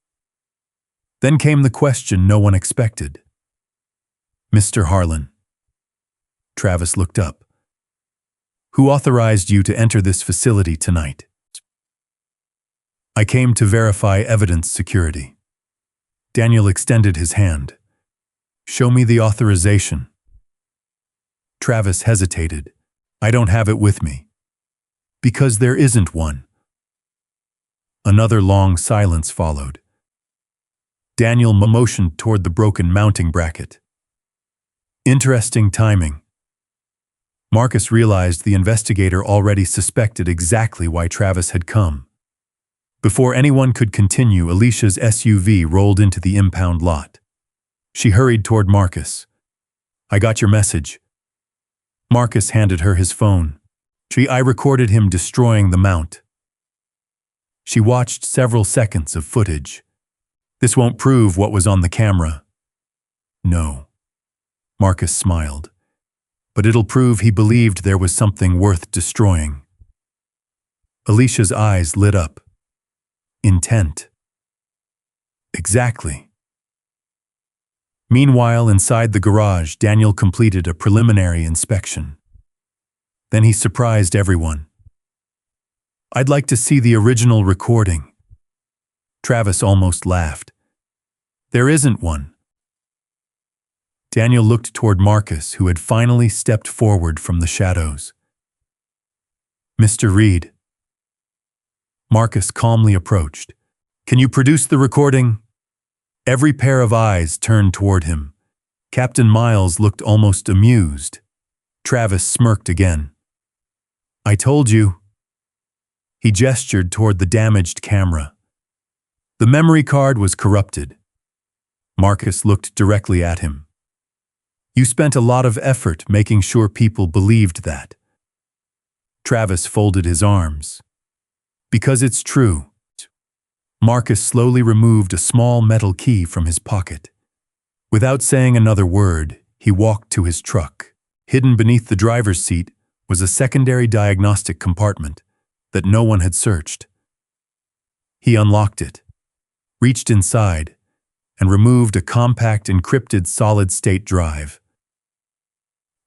Then came the question no one expected. "Mr. Harlan." Travis looked up. "Who authorized you to enter this facility tonight?" "I came to verify evidence security." Daniel extended his hand. "Show me the authorization." Travis hesitated. "I don't have it with me." "Because there isn't one." Another long silence followed. Daniel motioned toward the broken mounting bracket. Interesting timing. Marcus realized the investigator already suspected exactly why Travis had come. Before anyone could continue, Alicia's SUV rolled into the impound lot. She hurried toward Marcus. "I got your message." Marcus handed her his phone. I recorded him destroying the mount." She watched several seconds of footage. "This won't prove what was on the camera." "No." Marcus smiled. "But it'll prove he believed there was something worth destroying." Alicia's eyes lit up. "Intent." "Exactly." Meanwhile, inside the garage, Daniel completed a preliminary inspection. Then he surprised everyone. "I'd like to see the original recording." Travis almost laughed. "There isn't one." Daniel looked toward Marcus, who had finally stepped forward from the shadows. "Mr. Reed." Marcus calmly approached. "Can you produce the recording?" Every pair of eyes turned toward him. Captain Miles looked almost amused. Travis smirked again. "I told you." He gestured toward the damaged camera. The memory card was corrupted. Marcus looked directly at him. "You spent a lot of effort making sure people believed that." Travis folded his arms. "Because it's true." Marcus slowly removed a small metal key from his pocket. Without saying another word, he walked to his truck. Hidden beneath the driver's seat was a secondary diagnostic compartment that no one had searched. He unlocked it, reached inside, and removed a compact encrypted solid-state drive.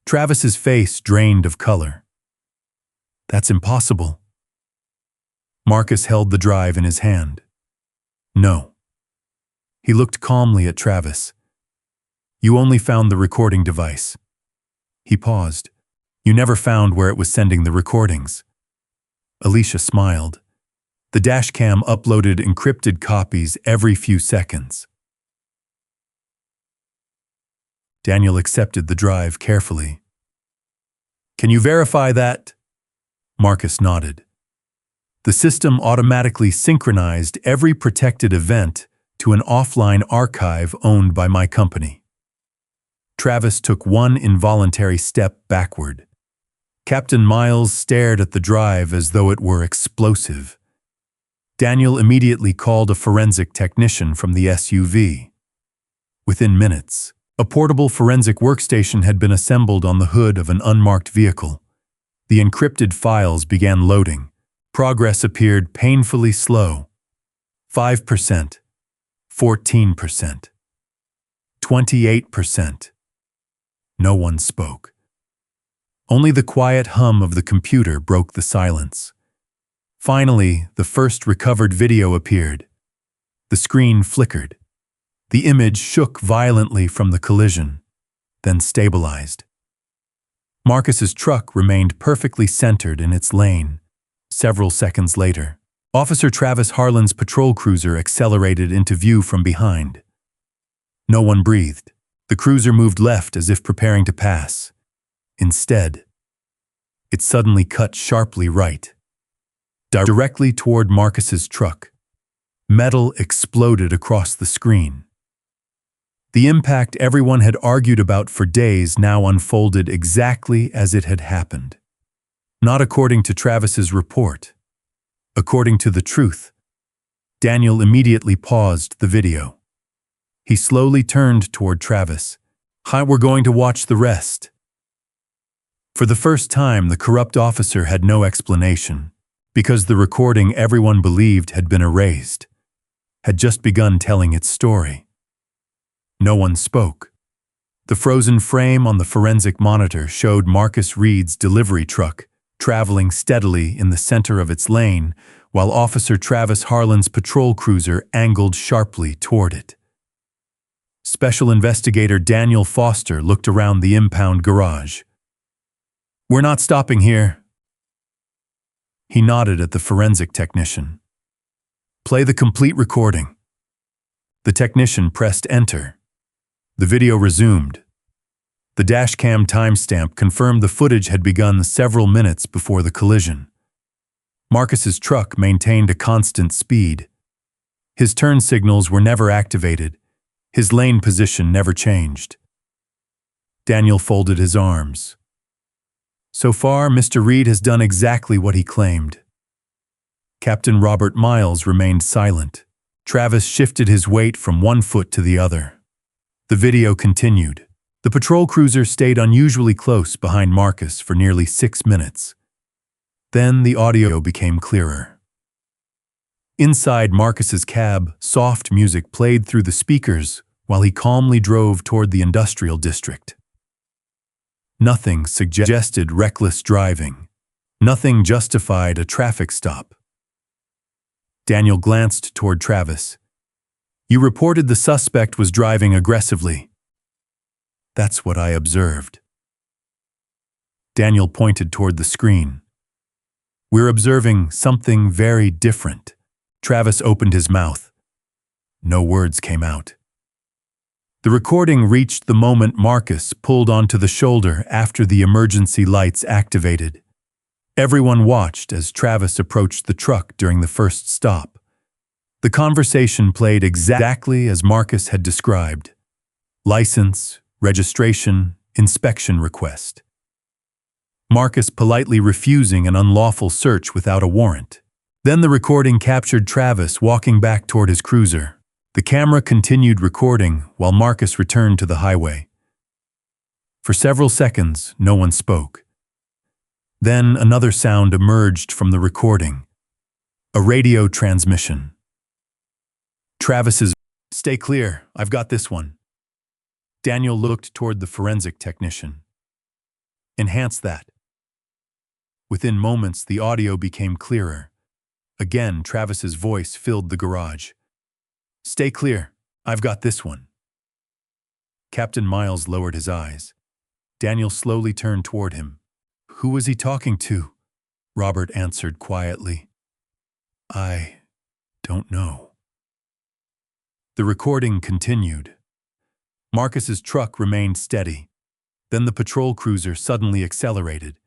Travis's face drained of color. "That's impossible." Marcus held the drive in his hand. "No." He looked calmly at Travis. "You only found the recording device." He paused. "You never found where it was sending the recordings." Alicia smiled. "The dashcam uploaded encrypted copies every few seconds." Daniel accepted the drive carefully. "Can you verify that?" Marcus nodded. "The system automatically synchronized every protected event to an offline archive owned by my company." Travis took one involuntary step backward. Captain Miles stared at the drive as though it were explosive. Daniel immediately called a forensic technician from the SUV. Within minutes, a portable forensic workstation had been assembled on the hood of an unmarked vehicle. The encrypted files began loading. Progress appeared painfully slow. 5%, 14%, 28%. No one spoke. Only the quiet hum of the computer broke the silence. Finally, the first recovered video appeared. The screen flickered. The image shook violently from the collision, then stabilized. Marcus's truck remained perfectly centered in its lane. Several seconds later, Officer Travis Harlan's patrol cruiser accelerated into view from behind. No one breathed. The cruiser moved left as if preparing to pass. Instead, it suddenly cut sharply right, directly toward Marcus's truck. Metal exploded across the screen. The impact everyone had argued about for days now unfolded exactly as it had happened. Not according to Travis's report. According to the truth. Daniel immediately paused the video. He slowly turned toward Travis. "Hi, we're going to watch the rest." For the first time, the corrupt officer had no explanation, because the recording everyone believed had been erased, had just begun telling its story. No one spoke. The frozen frame on the forensic monitor showed Marcus Reed's delivery truck traveling steadily in the center of its lane, while Officer Travis Harlan's patrol cruiser angled sharply toward it. Special Investigator Daniel Foster looked around the impound garage. "We're not stopping here." He nodded at the forensic technician. "Play the complete recording." The technician pressed enter. The video resumed. The dashcam timestamp confirmed the footage had begun several minutes before the collision. Marcus's truck maintained a constant speed. His turn signals were never activated. His lane position never changed. Daniel folded his arms. So far, Mr. Reed has done exactly what he claimed. Captain Robert Miles remained silent. Travis shifted his weight from one foot to the other. The video continued. The patrol cruiser stayed unusually close behind Marcus for nearly 6 minutes. Then the audio became clearer. Inside Marcus's cab, soft music played through the speakers while he calmly drove toward the industrial district. Nothing suggested reckless driving. Nothing justified a traffic stop. Daniel glanced toward Travis. "You reported the suspect was driving aggressively." "That's what I observed." Daniel pointed toward the screen. "We're observing something very different." Travis opened his mouth. No words came out. The recording reached the moment Marcus pulled onto the shoulder after the emergency lights activated. Everyone watched as Travis approached the truck during the first stop. The conversation played exactly as Marcus had described. License, registration, inspection request. Marcus politely refusing an unlawful search without a warrant. Then the recording captured Travis walking back toward his cruiser. The camera continued recording while Marcus returned to the highway. For several seconds, no one spoke. Then another sound emerged from the recording. A radio transmission. Travis's, "Stay clear, I've got this one." Daniel looked toward the forensic technician. "Enhance that." Within moments, the audio became clearer. Again, Travis's voice filled the garage. "Stay clear, I've got this one." Captain Miles lowered his eyes. Daniel slowly turned toward him. "Who was he talking to?" Robert answered quietly. "I don't know." The recording continued. Marcus's truck remained steady. Then the patrol cruiser suddenly accelerated,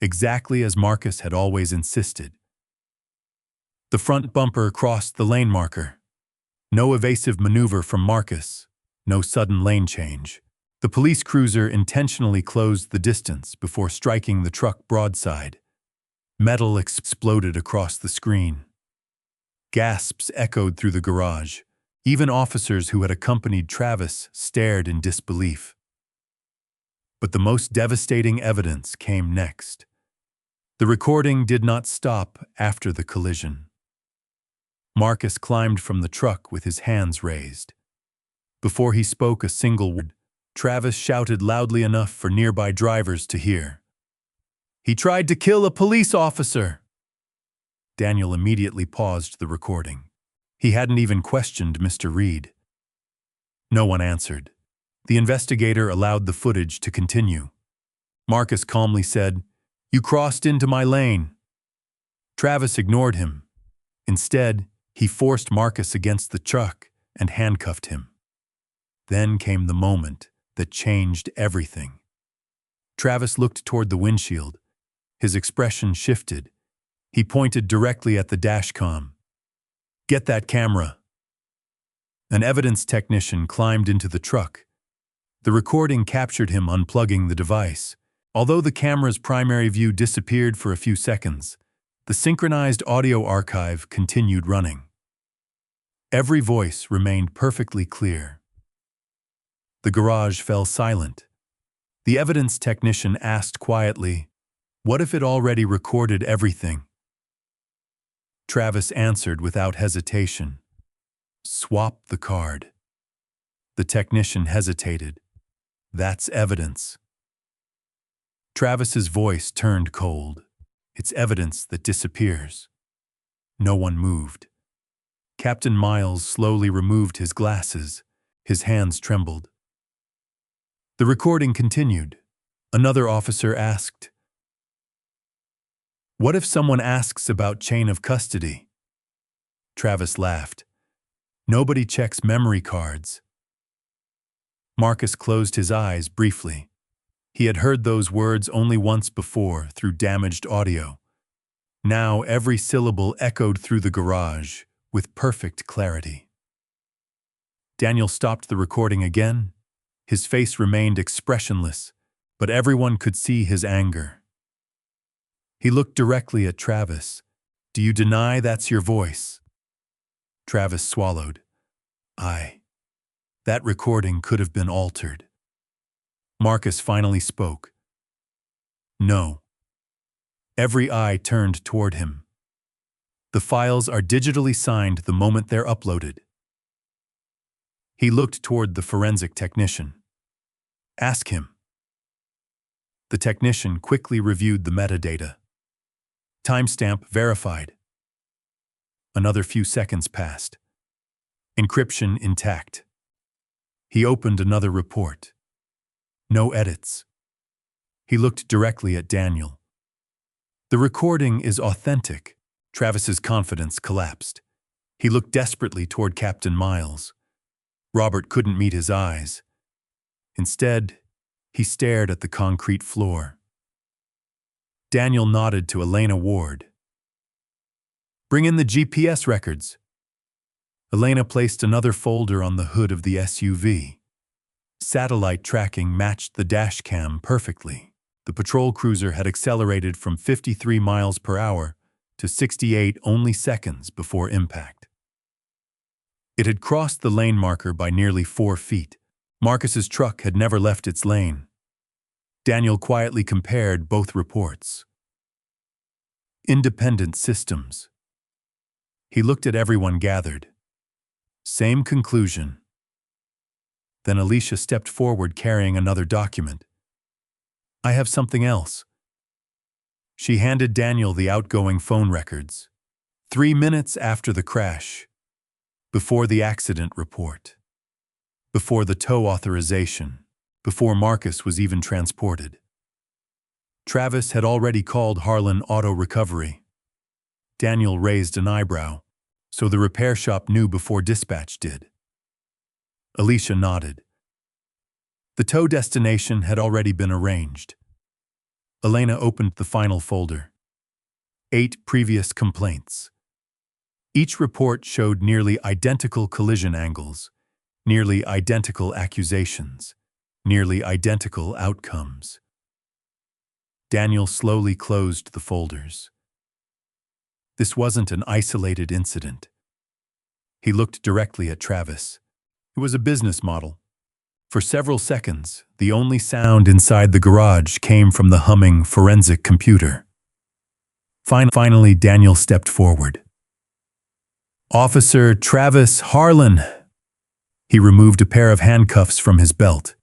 exactly as Marcus had always insisted. The front bumper crossed the lane marker. No evasive maneuver from Marcus, no sudden lane change. The police cruiser intentionally closed the distance before striking the truck broadside. Metal exploded across the screen. Gasps echoed through the garage. Even officers who had accompanied Travis stared in disbelief. But the most devastating evidence came next. The recording did not stop after the collision. Marcus climbed from the truck with his hands raised. Before he spoke a single word, Travis shouted loudly enough for nearby drivers to hear. "He tried to kill a police officer!" Daniel immediately paused the recording. He hadn't even questioned Mr. Reed. No one answered. The investigator allowed the footage to continue. Marcus calmly said, "You crossed into my lane." Travis ignored him. Instead, he forced Marcus against the truck and handcuffed him. Then came the moment that changed everything. Travis looked toward the windshield. His expression shifted. He pointed directly at the dashcam. "Get that camera." An evidence technician climbed into the truck. The recording captured him unplugging the device. Although the camera's primary view disappeared for a few seconds, the synchronized audio archive continued running. Every voice remained perfectly clear. The garage fell silent. The evidence technician asked quietly, "What if it already recorded everything?" Travis answered without hesitation, "Swap the card." The technician hesitated. "That's evidence." Travis's voice turned cold. "It's evidence that disappears." No one moved. Captain Miles slowly removed his glasses. His hands trembled. The recording continued. Another officer asked, "What if someone asks about chain of custody?" Travis laughed. "Nobody checks memory cards." Marcus closed his eyes briefly. He had heard those words only once before through damaged audio. Now every syllable echoed through the garage with perfect clarity. Daniel stopped the recording again. His face remained expressionless, but everyone could see his anger. He looked directly at Travis. "Do you deny that's your voice?" Travis swallowed. That recording could have been altered." Marcus finally spoke. "No." Every eye turned toward him. "The files are digitally signed the moment they're uploaded." He looked toward the forensic technician. "Ask him." The technician quickly reviewed the metadata. Timestamp verified. Another few seconds passed. Encryption intact. He opened another report. No edits. He looked directly at Daniel. "The recording is authentic." Travis's confidence collapsed. He looked desperately toward Captain Miles. Robert couldn't meet his eyes. Instead, he stared at the concrete floor. Daniel nodded to Elena Ward. "Bring in the GPS records." Elena placed another folder on the hood of the SUV. Satellite tracking matched the dashcam perfectly. The patrol cruiser had accelerated from 53 miles per hour to 68 only seconds before impact. It had crossed the lane marker by nearly 4 feet. Marcus's truck had never left its lane. Daniel quietly compared both reports. Independent systems. He looked at everyone gathered. Same conclusion. Then Alicia stepped forward carrying another document. "I have something else." She handed Daniel the outgoing phone records. 3 minutes after the crash. Before the accident report. Before the tow authorization. Before Marcus was even transported. Travis had already called Harlan Auto Recovery. Daniel raised an eyebrow, so the repair shop knew before dispatch did. Alicia nodded. The tow destination had already been arranged. Elena opened the final folder. 8 previous complaints. Each report showed nearly identical collision angles, nearly identical accusations, nearly identical outcomes. Daniel slowly closed the folders. This wasn't an isolated incident. He looked directly at Travis. It was a business model. For several seconds, the only sound inside the garage came from the humming forensic computer. Finally, Daniel stepped forward. "Officer Travis Harlan." He removed a pair of handcuffs from his belt.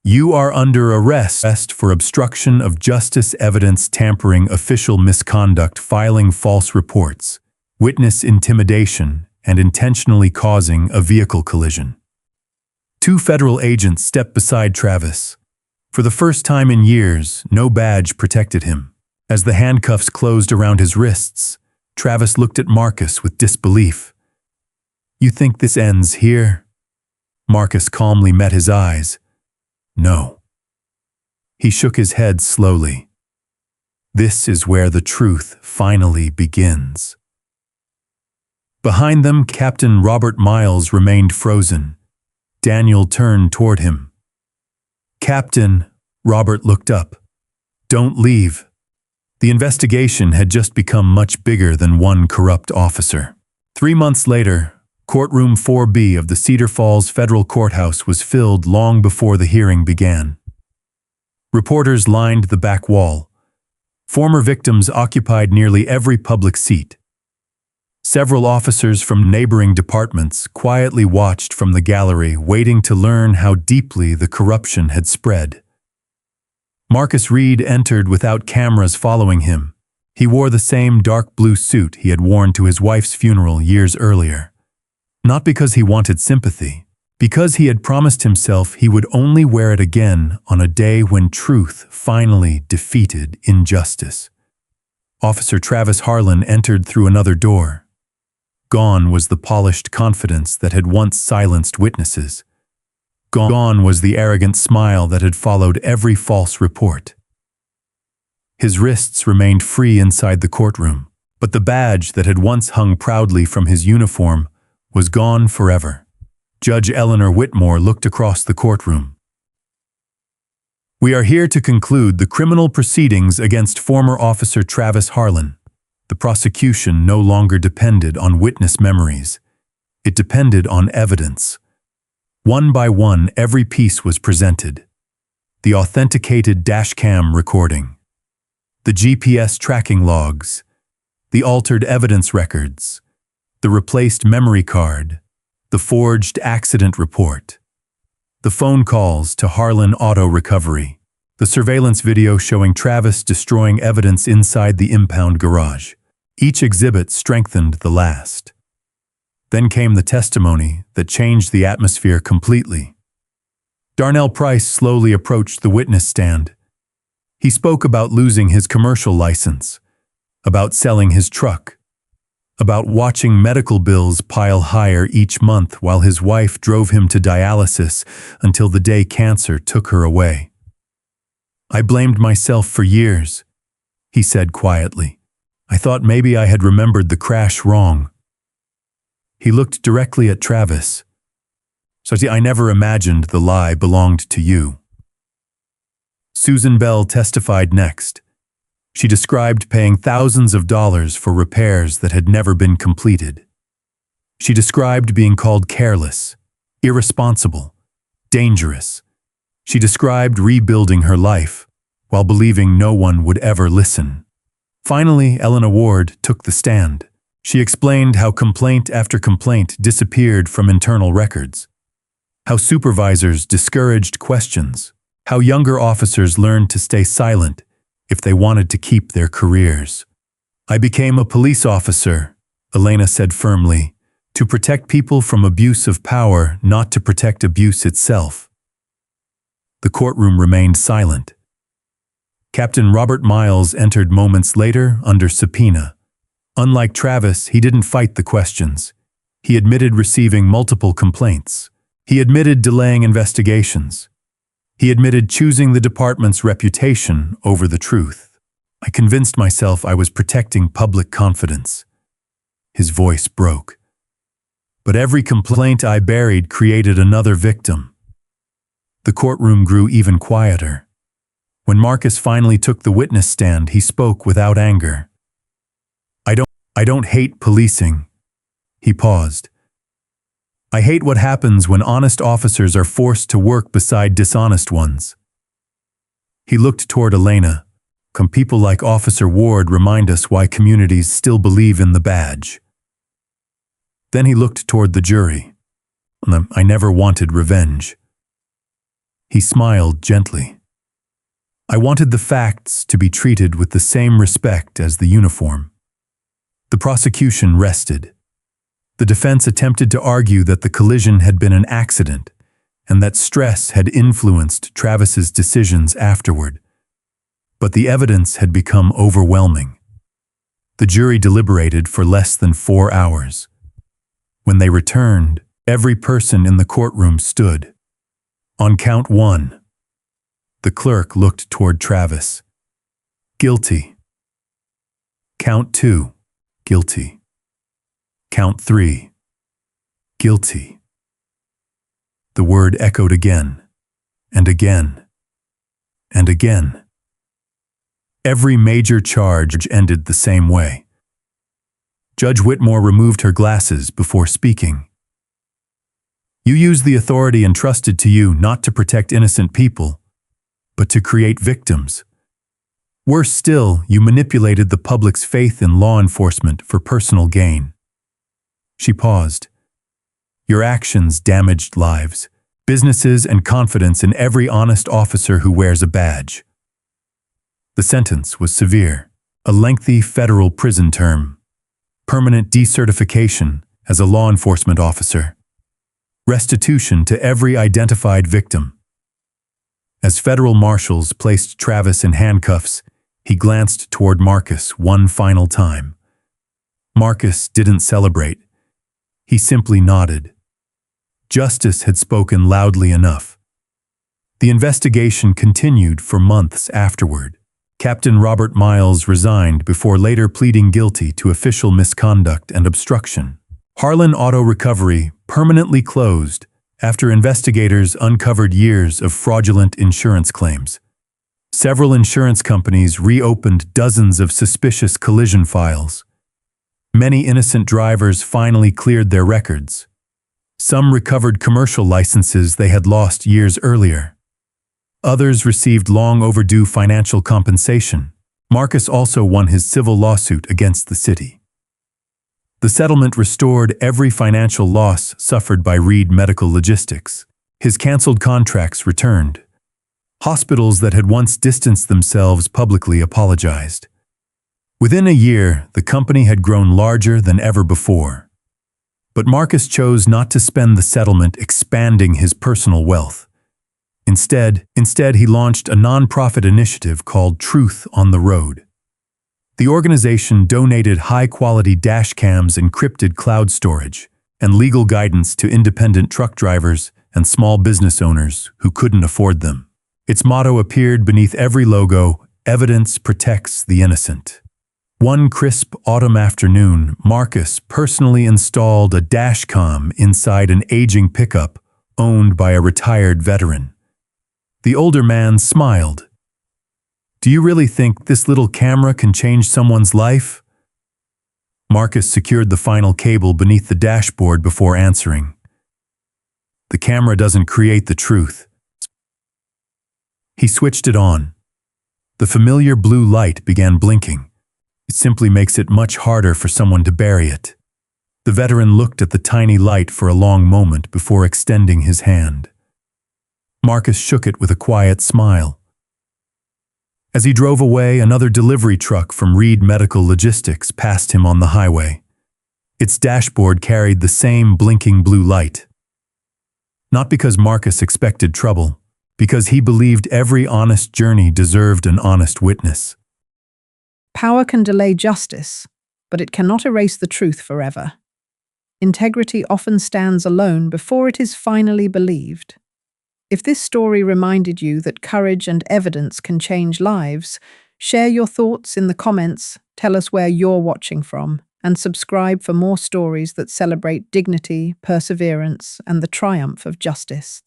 "You are under arrest for obstruction of justice, evidence tampering, official misconduct, filing false reports, witness intimidation, and intentionally causing a vehicle collision." Two federal agents stepped beside Travis. For the first time in years, no badge protected him. As the handcuffs closed around his wrists, Travis looked at Marcus with disbelief. "You think this ends here?" Marcus calmly met his eyes. "No." He shook his head slowly. "This is where the truth finally begins." Behind them, Captain Robert Miles remained frozen. Daniel turned toward him. "Captain," Robert looked up. "Don't leave." The investigation had just become much bigger than one corrupt officer. 3 months later, Courtroom 4B of the Cedar Falls Federal Courthouse was filled long before the hearing began. Reporters lined the back wall. Former victims occupied nearly every public seat. Several officers from neighboring departments quietly watched from the gallery, waiting to learn how deeply the corruption had spread. Marcus Reed entered without cameras following him. He wore the same dark blue suit he had worn to his wife's funeral years earlier. Not because he wanted sympathy, because he had promised himself he would only wear it again on a day when truth finally defeated injustice. Officer Travis Harlan entered through another door. Gone was the polished confidence that had once silenced witnesses. Gone was the arrogant smile that had followed every false report. His wrists remained free inside the courtroom, but the badge that had once hung proudly from his uniform was gone forever. Judge Eleanor Whitmore looked across the courtroom. "We are here to conclude the criminal proceedings against former Officer Travis Harlan." The prosecution no longer depended on witness memories. It depended on evidence. One by one, every piece was presented. The authenticated Dashcam recording, the GPS tracking logs, the altered evidence records, the replaced memory card, the forged accident report, the phone calls to Harlan Auto Recovery, the surveillance video showing Travis destroying evidence inside the impound garage. Each exhibit strengthened the last. Then came the testimony that changed the atmosphere completely. Darnell Price slowly approached the witness stand. He spoke about losing his commercial license, about selling his truck, about watching medical bills pile higher each month while his wife drove him to dialysis until the day cancer took her away. "I blamed myself for years," he said quietly. "I thought maybe I had remembered the crash wrong." He looked directly at Travis. "So I never imagined the lie belonged to you." Susan Bell testified next. She described paying thousands of dollars for repairs that had never been completed. She described being called careless, irresponsible, dangerous. She described rebuilding her life while believing no one would ever listen. Finally, Eleanor Ward took the stand. She explained how complaint after complaint disappeared from internal records, how supervisors discouraged questions, how younger officers learned to stay silent if they wanted to keep their careers. "I became a police officer," Elena said firmly, "to protect people from abuse of power, not to protect abuse itself." The courtroom remained silent. Captain Robert Miles entered moments later under subpoena. Unlike Travis, he didn't fight the questions. He admitted receiving multiple complaints. He admitted delaying investigations. He admitted choosing the department's reputation over the truth. "I convinced myself I was protecting public confidence." His voice broke. "But every complaint I buried created another victim." The courtroom grew even quieter. When Marcus finally took the witness stand, he spoke without anger. I don't hate policing." He paused. "I hate what happens when honest officers are forced to work beside dishonest ones." He looked toward Elena. People like Officer Ward remind us why communities still believe in the badge. Then he looked toward the jury. I never wanted revenge. He smiled gently. I wanted the facts to be treated with the same respect as the uniform. The prosecution rested. The defense attempted to argue that the collision had been an accident and that stress had influenced Travis's decisions afterward. But the evidence had become overwhelming. The jury deliberated for less than 4 hours. When they returned, every person in the courtroom stood. On count 1, the clerk looked toward Travis. Guilty. Count 2, guilty. Count 3, guilty. The word echoed again, and again, and again. Every major charge ended the same way. Judge Whitmore removed her glasses before speaking. You used the authority entrusted to you not to protect innocent people, but to create victims. Worse still, you manipulated the public's faith in law enforcement for personal gain. She paused. Your actions damaged lives, businesses, and confidence in every honest officer who wears a badge. The sentence was severe, a lengthy federal prison term, permanent decertification as a law enforcement officer, restitution to every identified victim. As federal marshals placed Travis in handcuffs, he glanced toward Marcus one final time. Marcus didn't celebrate. He simply nodded. Justice had spoken loudly enough. The investigation continued for months afterward. Captain Robert Miles resigned before later pleading guilty to official misconduct and obstruction. Harlan Auto Recovery permanently closed after investigators uncovered years of fraudulent insurance claims. Several insurance companies reopened dozens of suspicious collision files. Many innocent drivers finally cleared their records. Some recovered commercial licenses they had lost years earlier. Others received long overdue financial compensation. Marcus also won his civil lawsuit against the city. The settlement restored every financial loss suffered by Reed Medical Logistics. His canceled contracts returned. Hospitals that had once distanced themselves publicly apologized. Within a year, the company had grown larger than ever before. But Marcus chose not to spend the settlement expanding his personal wealth. Instead, he launched a nonprofit initiative called Truth on the Road. The organization donated high-quality dashcams, encrypted cloud storage, and legal guidance to independent truck drivers and small business owners who couldn't afford them. Its motto appeared beneath every logo: "Evidence protects the innocent." One crisp autumn afternoon, Marcus personally installed a dashcam inside an aging pickup owned by a retired veteran. The older man smiled. "Do you really think this little camera can change someone's life?" Marcus secured the final cable beneath the dashboard before answering. "The camera doesn't create the truth." He switched it on. The familiar blue light began blinking. It simply makes it much harder for someone to bury it. The veteran looked at the tiny light for a long moment before extending his hand. Marcus shook it with a quiet smile. As he drove away, another delivery truck from Reed Medical Logistics passed him on the highway. Its dashboard carried the same blinking blue light. Not because Marcus expected trouble, because he believed every honest journey deserved an honest witness. Power can delay justice, but it cannot erase the truth forever. Integrity often stands alone before it is finally believed. If this story reminded you that courage and evidence can change lives, share your thoughts in the comments, tell us where you're watching from, and subscribe for more stories that celebrate dignity, perseverance, and the triumph of justice.